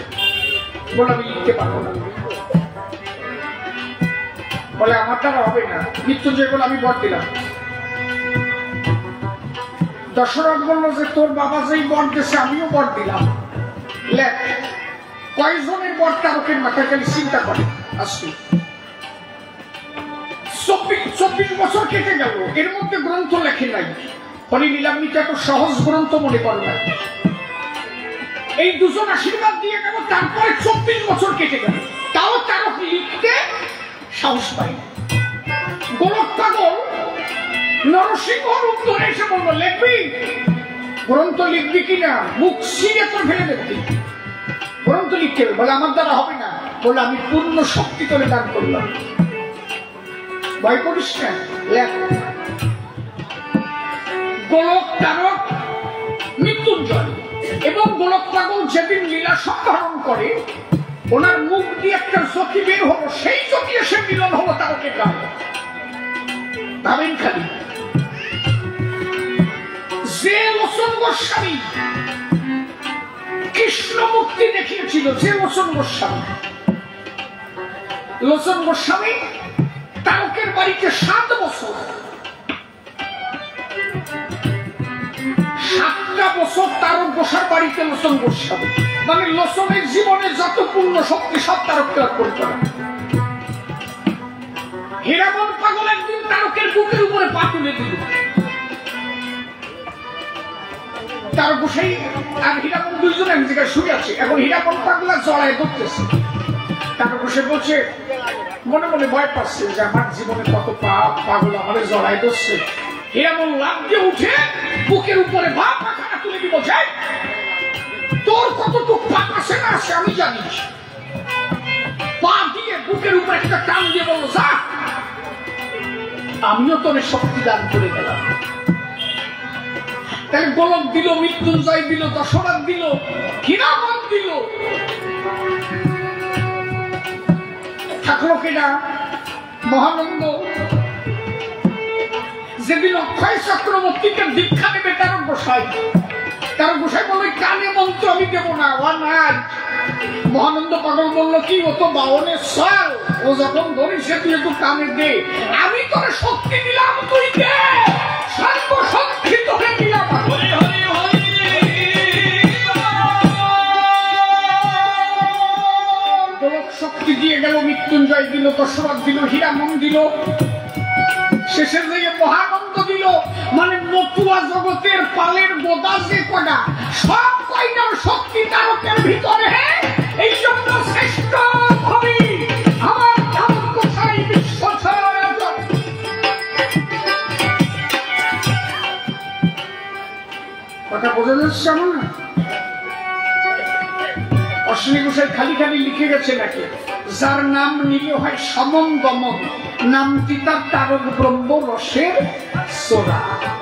[SPEAKER 1] বলে, আমি লিখতে পারবো না। বলে, আমার দ্বারা হবে না। মৃত্যুঞ্জয় বলে, আমি বর দিলাম। দশরথ বলল যে, তোর বাবা যেই বর দিয়েছে আমিও বর দিলাম, লেখ। কয়জনের বর তারকের মাথায় খালি চিন্তা করে আসছে। 24 বছর কেটে গেল, এর মধ্যে গ্রন্থ লেখে নাই। হরিলীলামৃত এত সহজ গ্রন্থ মনে করে না। এই দুজন আশীর্বাদ দিয়ে গেল, তারপরে 24 বছর কেটে গেল, তাও তারক লিখতে সাহস পায় না। গোলক পাগল নরসিংহ রূপ ধরে এসে বললো, লিখবি গ্রন্থ, লিখবি কিনা, মুখ ছিঁড়ে তোর ফেলে দেখবি, গ্রন্থ লিখতে হবে। বলে, আমার দ্বারা হবে না। বলে, আমি পূর্ণ শক্তি করে দান করলাম, ভয় করিস না, লেখ। গোলক তারক মৃত্যুঞ্জয় এবং গোলক পাগল যেদিন লীলা সম্পাদন করে, ওনার মুখ দিয়ে একটা জ্যোতি বের হলো, সেই জ্যোতি এসে মিলন হলো তারকের গায়ে। ভাবেন খালি, যে লোচন গোস্বামী কৃষ্ণ মুক্তি দেখিয়েছিল, যে লোচন গোস্বামী, লোচন গোস্বামী তারকের বাড়িতে 7 বছর, 7টা বছর তারক গোসার বাড়িতে লোচন গোস্বামী, মানে লোচনের জীবনে যত পূর্ণ শক্তি সব তারককে অর্পণ করা। হীরামন পাগল একদিন তারকের বুকের উপরে পা তুলে দিল। তারক গোসাই আর হীরামন দুইজন এক জায়গায় শুয়ে আছে। এখন হীরামন পাগলা জড়ায় ধরতেছে। তারক গোসাই বলছে, মনে মনে ভয় পাচ্ছে যে আমার জীবনে কত পাপ, পাগল আমাদের জড়ায় ধরছে। হীরামন লাফ দিয়ে উঠে বুকের উপরে পা পাখানা তুলে দিব, যাই তোর কতটুকু পাপ আছে না আছে আমি জানি। পা দিয়ে বুকের উপরে একটা টান দিয়ে বলল, যা, আমিও তোর শক্তি দান করে গেলাম। তাহলে গোলক দিল, মৃত্যুঞ্জয় দিল, দশরথ দিল, হীরামন দিল, থাকলো কিনা মহানন্দ। যেদিন অক্ষয় চক্রবর্তীকে দীক্ষা দেবে তারক গোসাই, তারক গোসাই বলল, কানে মন্ত্র আমি দেব না, ওয়ান। মহানন্দ পাগল বলল, কি ও তো 52 সাল, ও যখন ধরিস তুই একটু কানে দে, আমি তোর শক্তি দিলাম, তুই দে, সর্বশক্তি তোকে দিলাম। গোলক শক্তি দিয়ে গেল, মৃত্যুঞ্জয় দিল, দশরথ দিল, হীরামন দিল, শেষে যে মহানন্দ দিল। মানে নতুয়া জগতের পালের বোদা যে কটা, সব কয়টার শক্তি তারকের ভিতরে। এই জন্য শ্রেষ্ঠ কবি আমার তারক গোসাই বিশ্ব সরাজন। কথা বোঝা যাচ্ছে আমার? অশ্বিনী গোসাই খালি খালি লিখে গেছে নাকি, যার নাম নিলে হয় সমন দমন, নামটি তার তারক ব্রহ্ম রসের সোরা।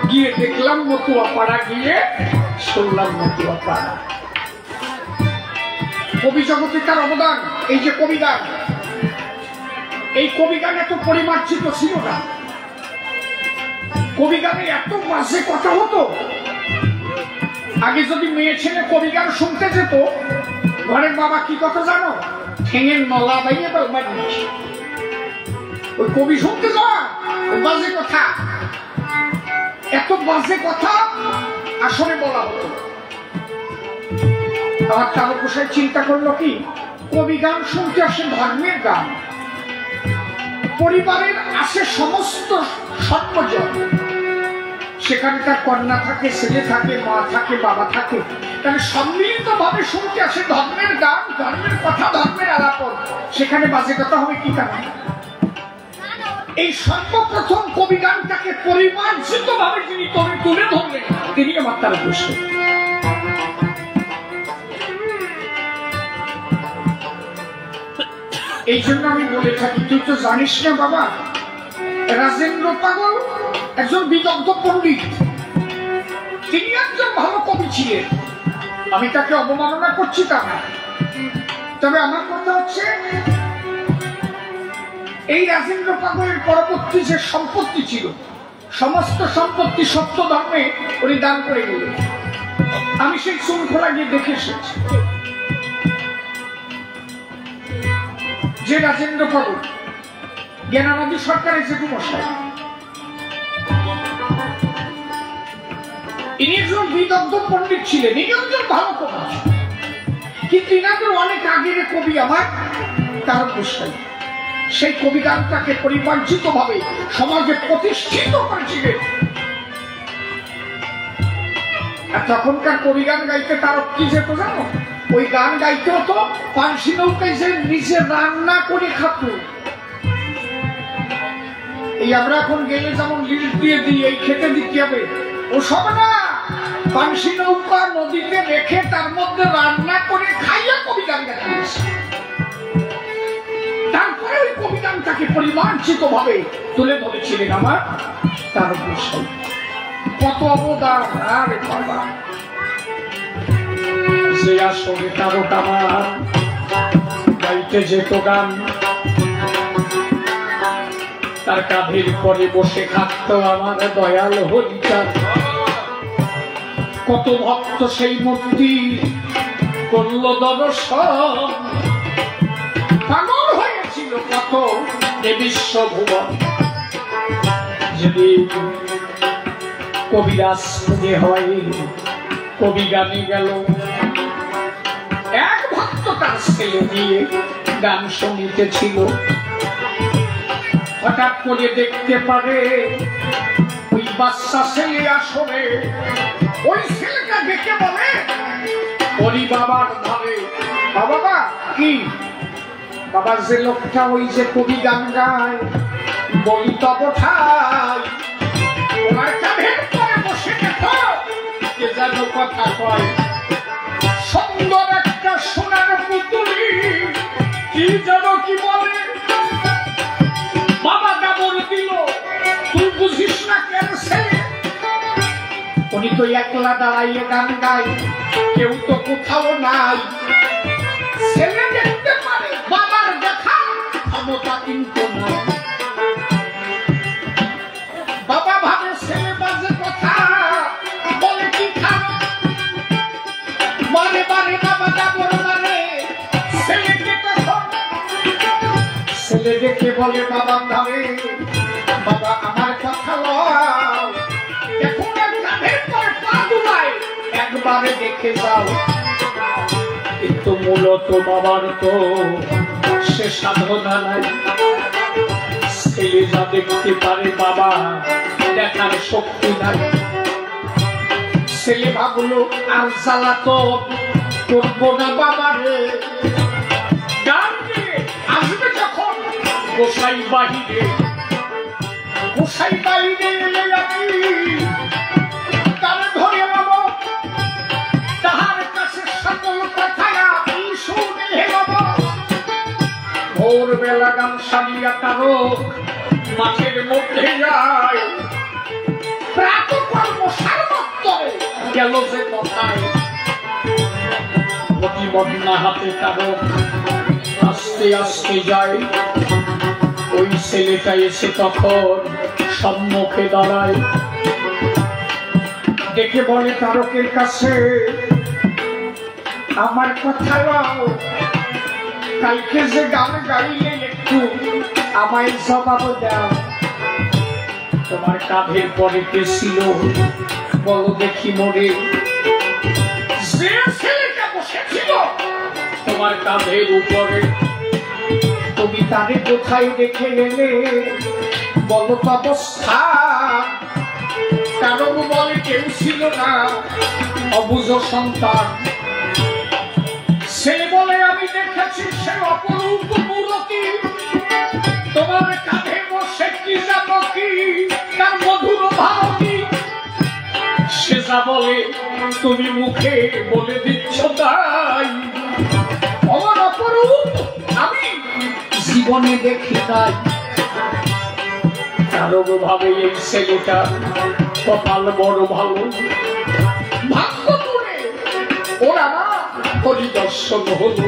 [SPEAKER 1] গিয়ে দেখলাম মতুয়াপাড়া, গিয়ে শুনলাম মতুয়াপাড়া। কবি জগতে তার অবদান, এই যে কবিগান, এই কবিগান এত পরিমার্জিত ছিল না। কবিগানে এত বাজে কথা হতো। আগে যদি মেয়ে ছেলে কবিগান শুনতে যেত, ঘরের বাবা কি কথা জানো, ঠেঙের নলা বাইয়ে বেলবা দিচ্ছে। ওই কবি শুনতে যাওয়া বাজে কথা, এত বাজে কথা আসলে বলা হতো। আমার তারক গোসাই চিন্তা করলো কি, কবি গান শুনতে আসে ধর্মের গান, পরিবারের আসে সমস্ত সর্বজন, সেখানে তার কন্যা থাকে, ছেলে থাকে, মা থাকে, বাবা থাকে। তাহলে সম্মিলিত ভাবে শুনতে আসে ধর্মের গান, ধর্মের কথা, ধর্মের আলাপন। সেখানে বাজে কথা হবে কি কারণে? এই সর্বপ্রথম কবি গানটাকে পরিমার্জিত ভাবে যিনি তুলে ধরলেন তিনি আমার তার দোষ। এই জন্য আমি বলে থাকি, তুই তো জানিস না বাবা, রাজেন্দ্র পাগল একজন বিদগ্ধ পণ্ডিত, তিনি একজন ভালো কবি ছিলেন। আমি তাকে অবমাননা করছি তা না, তবে আমার কথা হচ্ছে এই রাজেন্দ্র পাগলের পরবর্তী যে সম্পত্তি ছিল, সমস্ত সম্পত্তি সত্য ধর্মে উনি দান করে গেলেন। আমি সেই শৃঙ্খলা গিয়ে দেখে এসেছি যে রাজেন্দ্র পাগল জ্ঞানানন্দী সরকারের জেঠু মশাই, ইনি একজন বিদগ্ধ পণ্ডিত ছিলেন, ইনি একজন ভালো কবি, কিন্তু ইনাদের অনেক আগের কবি আমার তার গোস্বামী সেই কবি গানটাকে পরিমার্জিত ভাবে সমাজে প্রতিষ্ঠিত করেছিলেন। আর তখনকার কবি গান গাইতে তার কি যেত জানো? ওই গান গাইতে হতো পানসি নৌকায় যে নিজে রান্না করে খাত। এই আমরা এখন গেলে যেমন লিস্ট দিয়ে দিই এই খেতে দিতে হবে, ও সব না, পানসি নৌকা নদীতে রেখে তার মধ্যে রান্না করে খাইয়া কবি গান গাইছে। তারপরে ওই কবি গানটাকে পরিমার্জিত ভাবে তুলে ধরেছিলেন আমার তার গোস্বামী। কত অবদান! আরে বাবা, যে আসলে তারক আমার গাইতে যেত গান, তার কাঁধের পরে বসে থাকতো আমার দয়াল হরিচাঁদ। কত ভক্ত সেই মূর্তি করল দর্শন, পাগল হয়েছিল কত এ বিশ্বভুবন। যদি কবিরাজ খুঁজে হয় কবি গানে গেল, এক ভক্ত তার ছেলে দিয়ে গান শুনিতেছিল। হঠাৎ করে দেখতে পারে ওই বাচ্চা ছেলে আসলে ওই ছেলেটা দেখে বলে ওরি বাবার ভাবে, বাবা কি বাবা যে লোকটা ওই যে কবি গান গায় বলি তব ঠাই, তোমার কাঁধের পরে বসে দেখো কে যেন কথা কয়। সুন্দর একটা সোনার পুতুলি কি যেন কি বলে, বাবা দাবর দিল তুই বুঝিস না কেন ছেলে। উনি তো একলা দাঁড়াইয়ে গান গায়, কেউ তো কোথাও নাই। ছেলে দেখতে পারে বাবার দেখা ক্ষমতা কিন্তু নাই। বাবা ভাবে ছেলে বাজে কথা বলে কি খারাপ, মানে মানে বাবা দাবর মানে ছেলেকে তখন ছেলে দেখে বলে বাবা ভাবে বাবা আমার কথা লও, এখন কাঁধের পরে পা দুলায় একবারে দেখে যাও। কিন্তু মূলত বাবার তো সে সাধনা নাই, ছেলে যা দেখতে পারে বাবা দেখার শক্তি নাই। ছেলে ভাবলো আর জ্বালাতন করবো না বাবারে, গান দিয়ে আসবে যখন গোসাই বাহিরে, গোসাই বাহিরে এলে আমি তার ধরে নেব, তাহার কাছে সকল কথা আমি শুনে নেব। ভোরবেলা গান সারিয়া তারক মাঠের মধ্যে যায়, প্রাতঃকর্ম সার্বত্তরে গেল যে কথায়। প্রতিবন্ধা হাতে তারক আস্তে আস্তে যায়, ওই ছেলেটা এসে তখন সম্মুখে দাঁড়ায়। দেখে বলে তারকের কাছে আমার কথা লও, কালকে যে গান গাইলে একটু আমায় জবাব দাও। তোমার কাঁধের পরে কে ছিল বলো দেখি মোরে, যে ছেলেটা বসেছিল তোমার কাঁধের উপরে, তুমি তারে কোথায় দেখে গেলে বলো তো অবস্থা। কারণ ছিল না অবুঝ সন্তান। সে বলে আমি দেখেছি সে অপরূপ মূরতি, তোমার কাঁধে বসে কি জানো কি তার মধুর ভারতী। সে যা বলে তুমি মুখে বলে দিচ্ছ তাই, অমর অপরূপ আমি জীবনে দেখি তাই। কারো ভাবে এই ছেলেটা কপাল বড় ভালো, ভাগ্য করে ওর আমার পরিদর্শন হলো।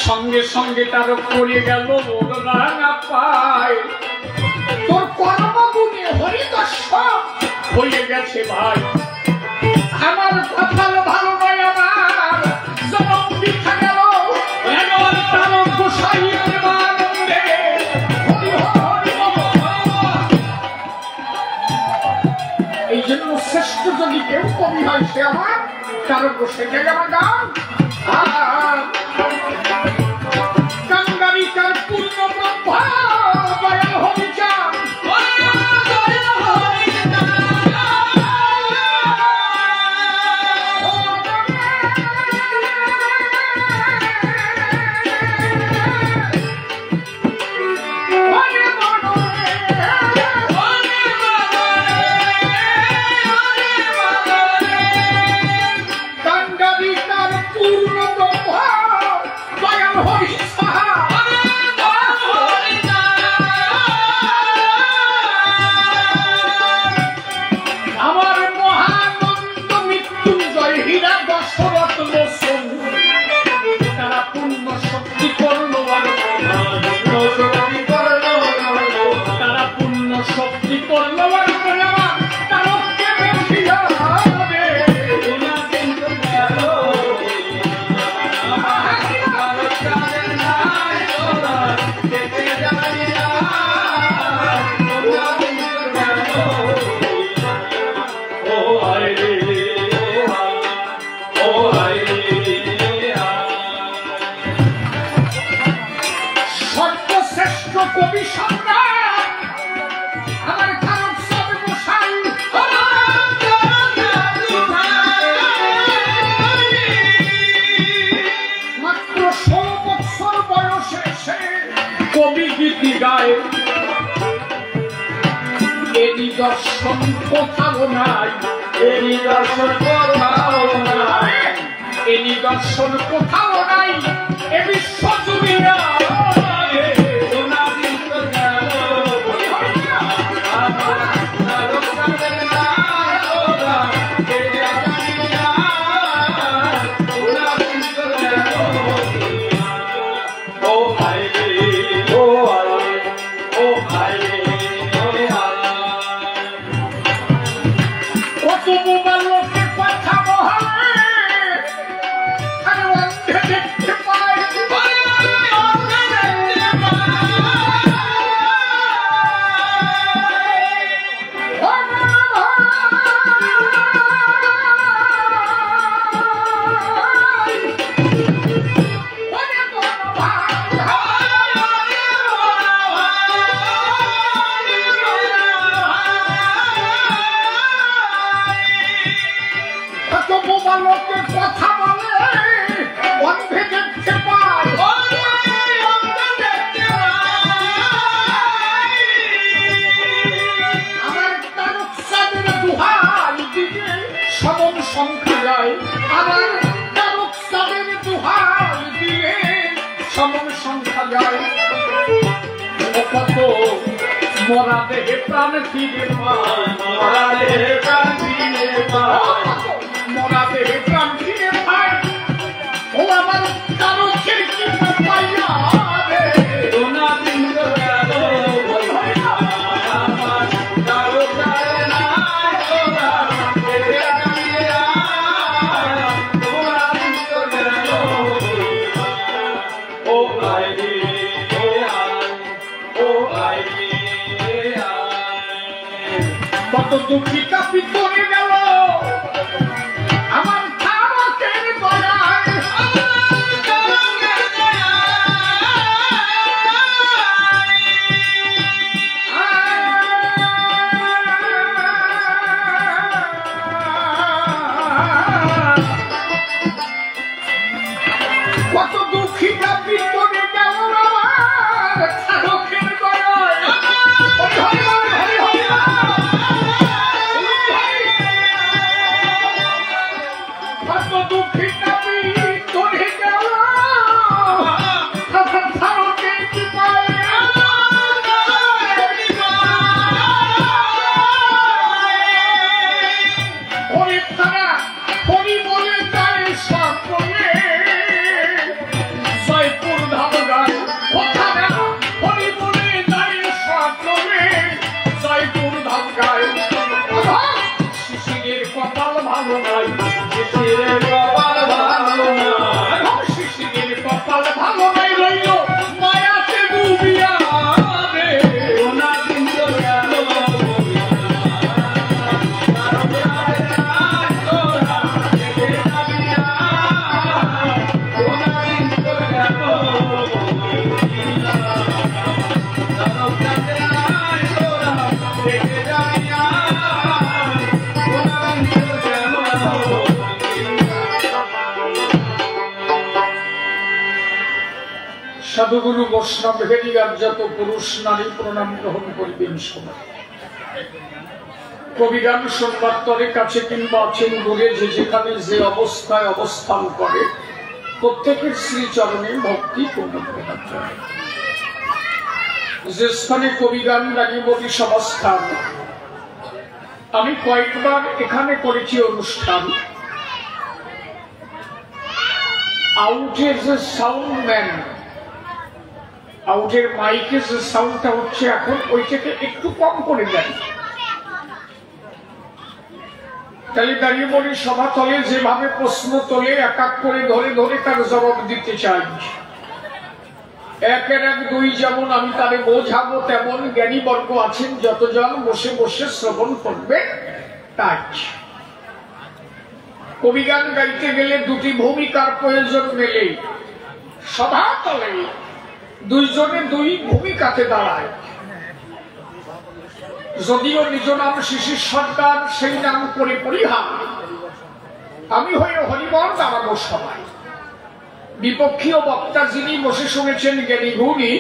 [SPEAKER 1] সঙ্গে সঙ্গে তার পড়ে গেল ওর রাঙা পায়। তোর কর্মগুণে হরিদর্শন হয়ে গেছে ভাই। আমার কপাল ভালো নয়, আমার জনম বৃথা গেল। এমন তারক গোসাইয়ের আনন্দে হরি হরি এই জন্য শ্রেষ্ঠ যদি কেউ কবি হয় সে আমার তারক গোসাই। আমার গান কাঙ্গারিকার পূর্ণ ব্রহ্মা দয়াল হরিচাঁদ। কাঙ্গারিকার পূর্ণ ব্রহ্মা দয়াল হরিচাঁদ। আমার মহানন্দ মৃত্যুঞ্জয় হীরা দশরথ লোচন, তারা পূর্ণ শক্তি করলো, তারা পূর্ণ শক্তি করলো। তারককে দেখিয়া সর্বশ্রেষ্ঠ কবি সম্রাট আমার তারক চাঁদ গোসাই। মাত্র 16 বছর বয়সে সে কবি গীতি গায়। এরই দর্শন কোথাও নাই, এরই দর্শন কোথাও নাই, এরই দর্শন কোথাও নাই এ বিশ্ব জুড়িয়া। কত বোবা লোকের কথা বলে আর অন্ধে দেখতে পায়। লোকের কথা বলে অন্ধে দেখতে পায়। আমার তারক চাঁদের দুহাই দিকে সমন সংখ্যা যায়, আমার তারক চাঁদের দুহাই দিকে সমন সংখ্যা যায়। কত মরা দেহে প্রাণ ফিরে পায়, মরা দেহে প্রাণ ফিরে পায়, মরা দেহে প্রাণ ফিরে পায়। ও আমার তারকের কৃপা পাইয়া রে সোনা দিন গেল আমার তারকের নাই সোনা দেখে কামিয়া সোনা দিন গেল। ও আই রে ও আই রে কত দুঃখী কাপি করে গেল আমার তারকের দয়ায়।
[SPEAKER 2] নাই শিশিরের কপাল ভালো নাই
[SPEAKER 1] শিশিরের কপাল ভালো নাই রইল মায়াতে ডুবিয়া রে
[SPEAKER 2] কোনা দিন তো গেল
[SPEAKER 1] সাধুগুরু বৈষ্ণব হেরিয়ার যত পুরুষ নারী প্রণাম গ্রহণ করিবেন সময় কবিগান শুনবার তরে কাছে কিংবা আছেন দূরে যে যেখানে যে অবস্থায় অবস্থান করে প্রত্যেকের শ্রীচরণে ভক্তি পূর্ণ যে স্থানে কবিগান রাগীবতী সমাস্থান আমি কয়েকবার এখানে করেছি অনুষ্ঠান আউটের যে সাউন্ড ম্যান আউটের মাইকের যে সাউন্ডটা হচ্ছে এখন ওইটাকে একটু কম করে দেন তাহলে দাঁড়িয়ে বলি সভাতলে যেভাবে প্রশ্ন তোলে এক এক করে ধরে ধরে তার জবাব দিতে চাই একের এক দুই যেমন আমি তারে বোঝাবো তেমন জ্ঞানী বর্গ আছেন যতজন বসে বসে শ্রবণ করবে তাই কবিগান গাইতে গেলে দুটি ভূমিকার প্রয়োজন মেলে সভাতলে দুইজনে দুই ভূমিকাতে দাঁড়ায় যদিও নিজ নাম শিশির সরকার সেই নাম করে পরিহার আমি হয়ে হরিবর দাঁড়াবো সবাই বিপক্ষীয় বক্তা যিনি বসে শুনেছেন জ্ঞানী গুণী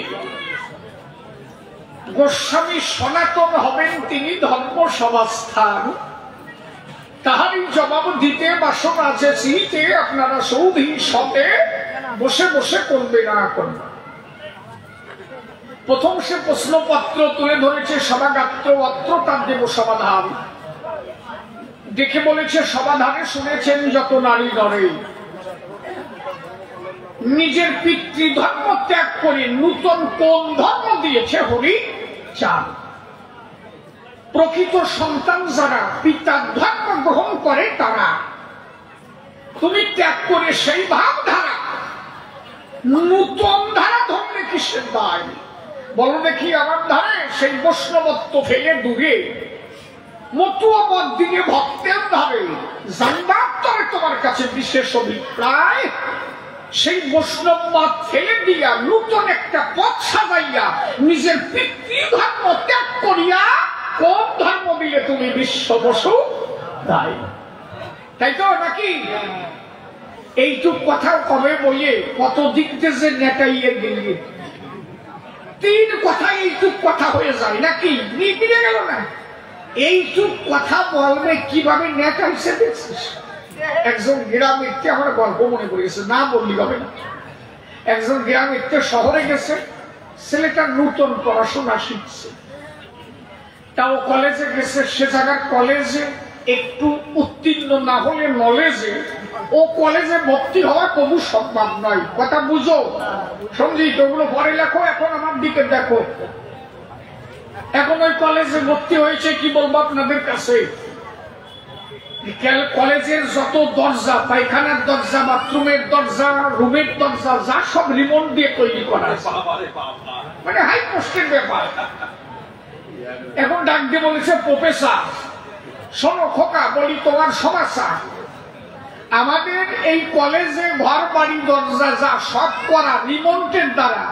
[SPEAKER 1] গোস্বামী সনাতন হবেন তিনি ধর্ম সমাস্থান তাহারই জবাব দিতে বাসন আছে চিতে আপনারা সৌধি সতে বসে বসে করবে না করবে প্রথম সে প্রশ্নপত্র তুলে ধরেছে সভাগাত্র অত্র তার দেব সমাধান দেখে বলেছে সমাধানে শুনেছেন যত নারী নরে নিজের পিতৃধর্ম ত্যাগ করে নূতন কোন ধর্ম দিয়েছে হরি চান প্রকৃত সন্তান যারা পিতার ধর্ম গ্রহণ করে তারা তুমি ত্যাগ করে সেই ভাবধারা নূতন ধারা ধরলে কিসের দায় বলো দেখি আমার ধারে সেই বৈষ্ণবত্ব ফেলে দূরে মতুয়া পদ দিকে ভক্তের ধারে জানবার তরে তোমার কাছে বিশেষ অভিপ্রায় সেই বৈষ্ণব মত ফেলে দিয়া নূতন একটা পথ সাজাইয়া নিজের পিতৃধর্ম ত্যাগ করিয়া কোন ধর্ম দিলে তুমি বিশ্ব বসু তাই তো নাকি এইটুক কথা কবে বলে কত দিক যে নেটাইয়ে গেলে তিন কথা এইটুক কথা হয়ে যায় নাকি নিয়ে গেল না এইটুক কথা বলবে কিভাবে নেটাইছে দেখছিস একজন গ্রামেতে আমার গল্প মনে পড়েছে না বললি হবে না একজন গ্রামেতে শহরে গেছে ছেলেটা নতুন পড়াশোনা শিখছে তাও কলেজে গেছে সে জায়গার কলেজে একটু উত্তীর্ণ না হলে নলেজে ও কলেজে ভর্তি হওয়া কবু সম্ভব নয় কথা বুঝো সমঝি তোগুলো পরে লেখো এখন আমার দিকে দেখো এখন ওই কলেজে ভর্তি হয়েছে কি বলবো আপনাদের কাছে কলেজের যত দরজা পায়খানার দরজা বাথরুমের দরজা রুমের দরজা যা সব রিমোট দিয়ে তৈরি করা মানে হাই পোস্টের ব্যাপার এখন ডাক দিয়ে বলেছে প্রফেসর শোনো খোকা বলি তোমার সমস্যা আমাদের এই কলেজে ঘর বাড়ি দরজা যা সব করা রিমোটের দ্বারা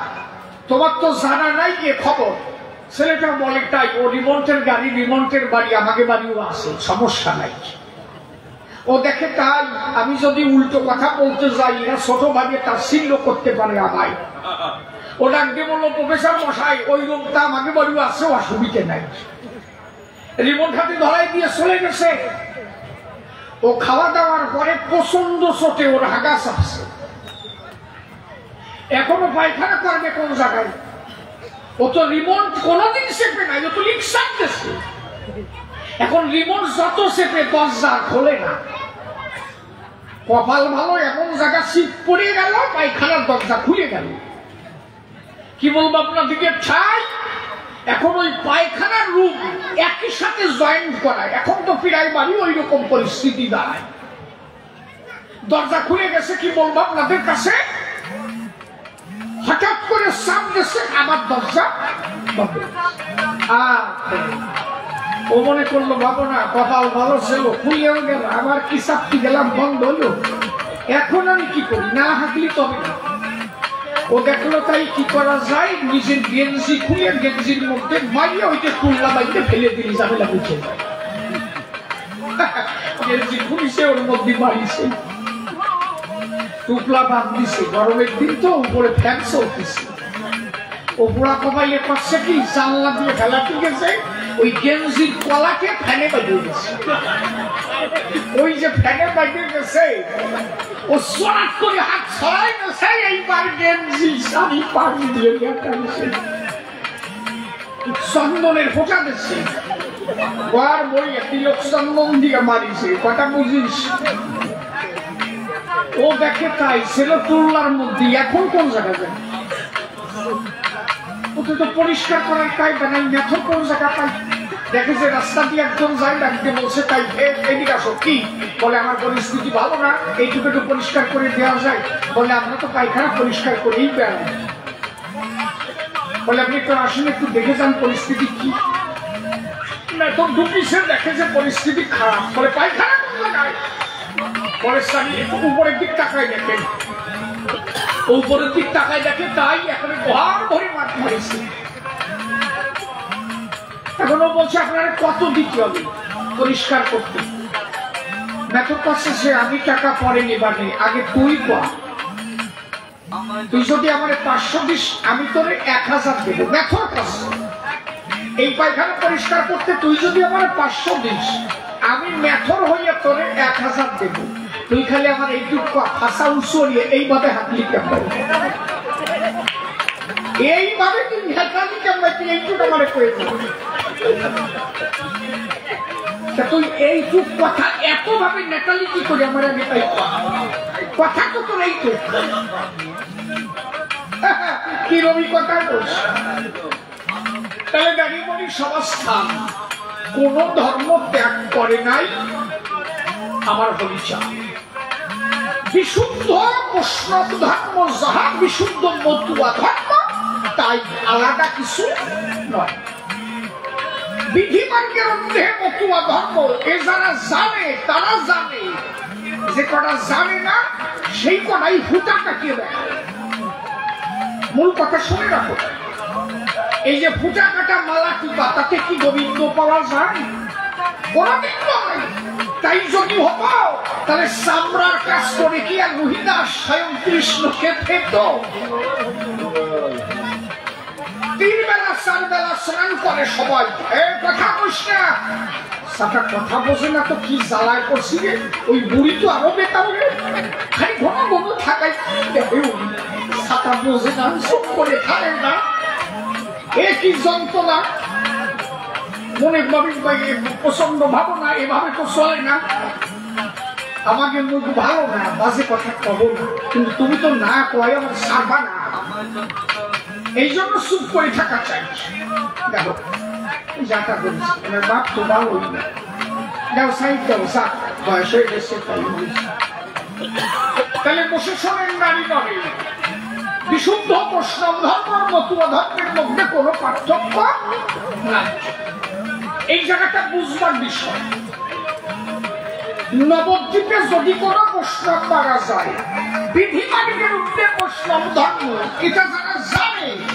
[SPEAKER 1] তোমার তো জানা নাই এ খবর ছেলেটা বলে তাই ও রিমোটের গাড়ি রিমোটের বাড়ি আমাকে বাড়িও আছে সমস্যা নাই ও দেখে তাই আমি যদি উল্টো কথা বলতে যাই না ছোট ভাগে তার ছিন্ন করতে পারে আমায় ও ডাক দিয়ে বললো প্রফেসর মশাই ওই রুমটা আমাকে বাড়িও আছে অসুবিধে নাই রিমোট হাতে ধরাই দিয়ে চলে গেছে ও খাওয়া দাওয়ার পরে প্রচন্ড চোটে ওর হাগাস আছে এখনো পায়খানা করবে কোন জায়গায় ও তো রিমোট কোনোদিন চেপে নাই ও তো লিকসার দিচ্ছে এখন রিমোট যত চেপে দরজা খোলে না কপাল ভালো এমন জায়গা সিট পড়ে গেল পায়খানার দরজা খুলে গেল কি বলবো আপনাদেরকে ঠাই এখন ওই পায়খানার রুম একই সাথে জয়েন্ট করা এখন তো পিড়াই মারি, ওই রকম পরিস্থিতি দাঁড়ায়। দরজা খুলে গেছে, কি বলবো আপনাদের কাছে, হঠাৎ করে সাপ গেছে, আমার দরজা ও মনে করলো বাবু না, কপাল ভালো ছিল, খুলেও গেল, আবার কি চাপটি গেলাম, বন্ধ হলো। এখন আমি কি করি, না হাঁকলি তবে না। ও দেখলো তাই কি করা যায়, নিজের গেঞ্জি খুলে গেঞ্জির মধ্যে মারিয়ে ওইটা কুল্লা বাইতে ফেলে দিলি, ঝামেলা বুঝে যায়। গেঞ্জি খুলিছে, ওর মধ্যে মারিছে, টুকলা বাঁধ দিছে, গরমের দিন তো উপরে ফ্যান চলতেছে। ও বুড়া কমাইলে পাচ্ছে কি, জানলা দিয়ে ফেলা ঠিক আছে, ওই গেঞ্জির কলাকে ফ্যানে বাজিয়ে গেছে। ওই যে ফ্যানে বাজিয়ে গেছে, ও সরাত করে হাত ছড়াই গেছে, এইবার গেঞ্জি শাড়ি পানি দিয়ে দেখাইছে, চন্দনের ফোঁটা দিচ্ছে, বার বই তিলক চন্দন দিয়ে মারিছে। কথা বুঝিস? ও দেখে তাই ছিল তুল্লার মধ্যে, এখন কোন জায়গা যায়, ওকে তো পরিষ্কার করার কায়দা নাই, মেথর কোন জায়গা পাই। দেখে যে রাস্তা দিয়ে একজন যায়, ডাকতে বলছে তাই এদিকে আসো, কি বলে আমার পরিস্থিতি ভালো না, এইটুকু একটু পরিষ্কার করে দেওয়া যায়। বলে আমরা তো পায়খানা পরিষ্কার করেই বেড়াই। বলে আপনি একটু আসেন, একটু দেখে যান পরিস্থিতি কি। মেথর ঢুকিছে, দেখে যে পরিস্থিতি খারাপ। বলে পায়খানা কোন জায়গায়? বলে স্বামী একটু উপরের দিক তাকায় দেখেন। উপরের দিক তাকায় দেখে তাই এখন ঘর ভরে মাঠ মারিছে। এখনো বলছে আপনারা কত দিতে হবে পরিষ্কার করতে। মেথর কাছে সে আমি টাকা পরে নিবার নেই, আগে তুই কর। তুই যদি আমার 500 দিস, আমি তোরে 1000 দেবো। মেথর কাছে এই পায়খানা পরিষ্কার করতে তুই যদি আমার 500 দিস, আমি মেথর হইয়া তোরে 1000 দেবো। তুই খালি আমার এইটুকু ফাঁসা উচড়িয়ে এইভাবে হাতলি কেমন, এইভাবে তুই হাতলি কেমন, তুই এইটুকু আমার করে দেবো। তুই এইটুক কথা এত ভাবে নেটালি কি করে আমার আগে তাই কথা তো তোর এইটুক কি রবি কথা বলছ। তাহলে দাঁড়িয়ে বলি সমাজস্থান কোন ধর্ম ত্যাগ করে নাই আমার হরিচা। বিশুদ্ধ বৈষ্ণব ধর্ম যাহা, বিশুদ্ধ মতুয়া ধর্ম তাই, আলাদা কিছু নয়। বিধিমার্গের মধ্যে মতুয়া ধর্ম, এ যারা জানে তারা জানে, যে কটা জানে না সেই কটাই হুটা কাটিয়ে দেয়। মূল কথা শুনে রাখো, এই যে ফুটা কাটা মালা টিপা, তাতে কি গোবিন্দ পাওয়া যায়? কোনদিন নয়। তাই যদি হতো তাহলে চামড়ার কাজ করে কি আর রোহিদাস স্বয়ং কৃষ্ণকে ফেরত? 3 বেলা 4 বেলা স্নান করে সবাই। কথা কইস না, সাটা কথা বোঝে না তো কি জ্বালায় করছি রে। ওই বুড়ি তো আরো বেতাও রে, খালি ঘন ঘন থাকাই সাটা বোঝে না, চুপ করে থাকে না। একই যন্ত্রণা মনে প্রচন্ড ভাবনা, এভাবে তো চলে না। আমাকে মুখ ভালো না, বাজে কথা কব না, কিন্তু তুমি তো না কয় আমার সারবা না, এই জন্য চুপ করে থাকা চাই। দেখো যাটা বলছি, আমার বাপ তো ভালোই না, দেখো সাইড দাও, বয়স হয়ে গেছে তাই বলছি। তাহলে বসে শোনেন নারী নবে, বিশুদ্ধ বৈষ্ণব ধর্ম মতুয়া ধর্মের মধ্যে কোনো পার্থক্য নাই। এই জায়গাটা বুঝবার বিষয়। নবদ্বীপে যদি কোনো বৈষ্ণব মারা যায়, বিধিমার্গের উদ্যোগে বৈষ্ণব ধর্ম, এটা যারা জানে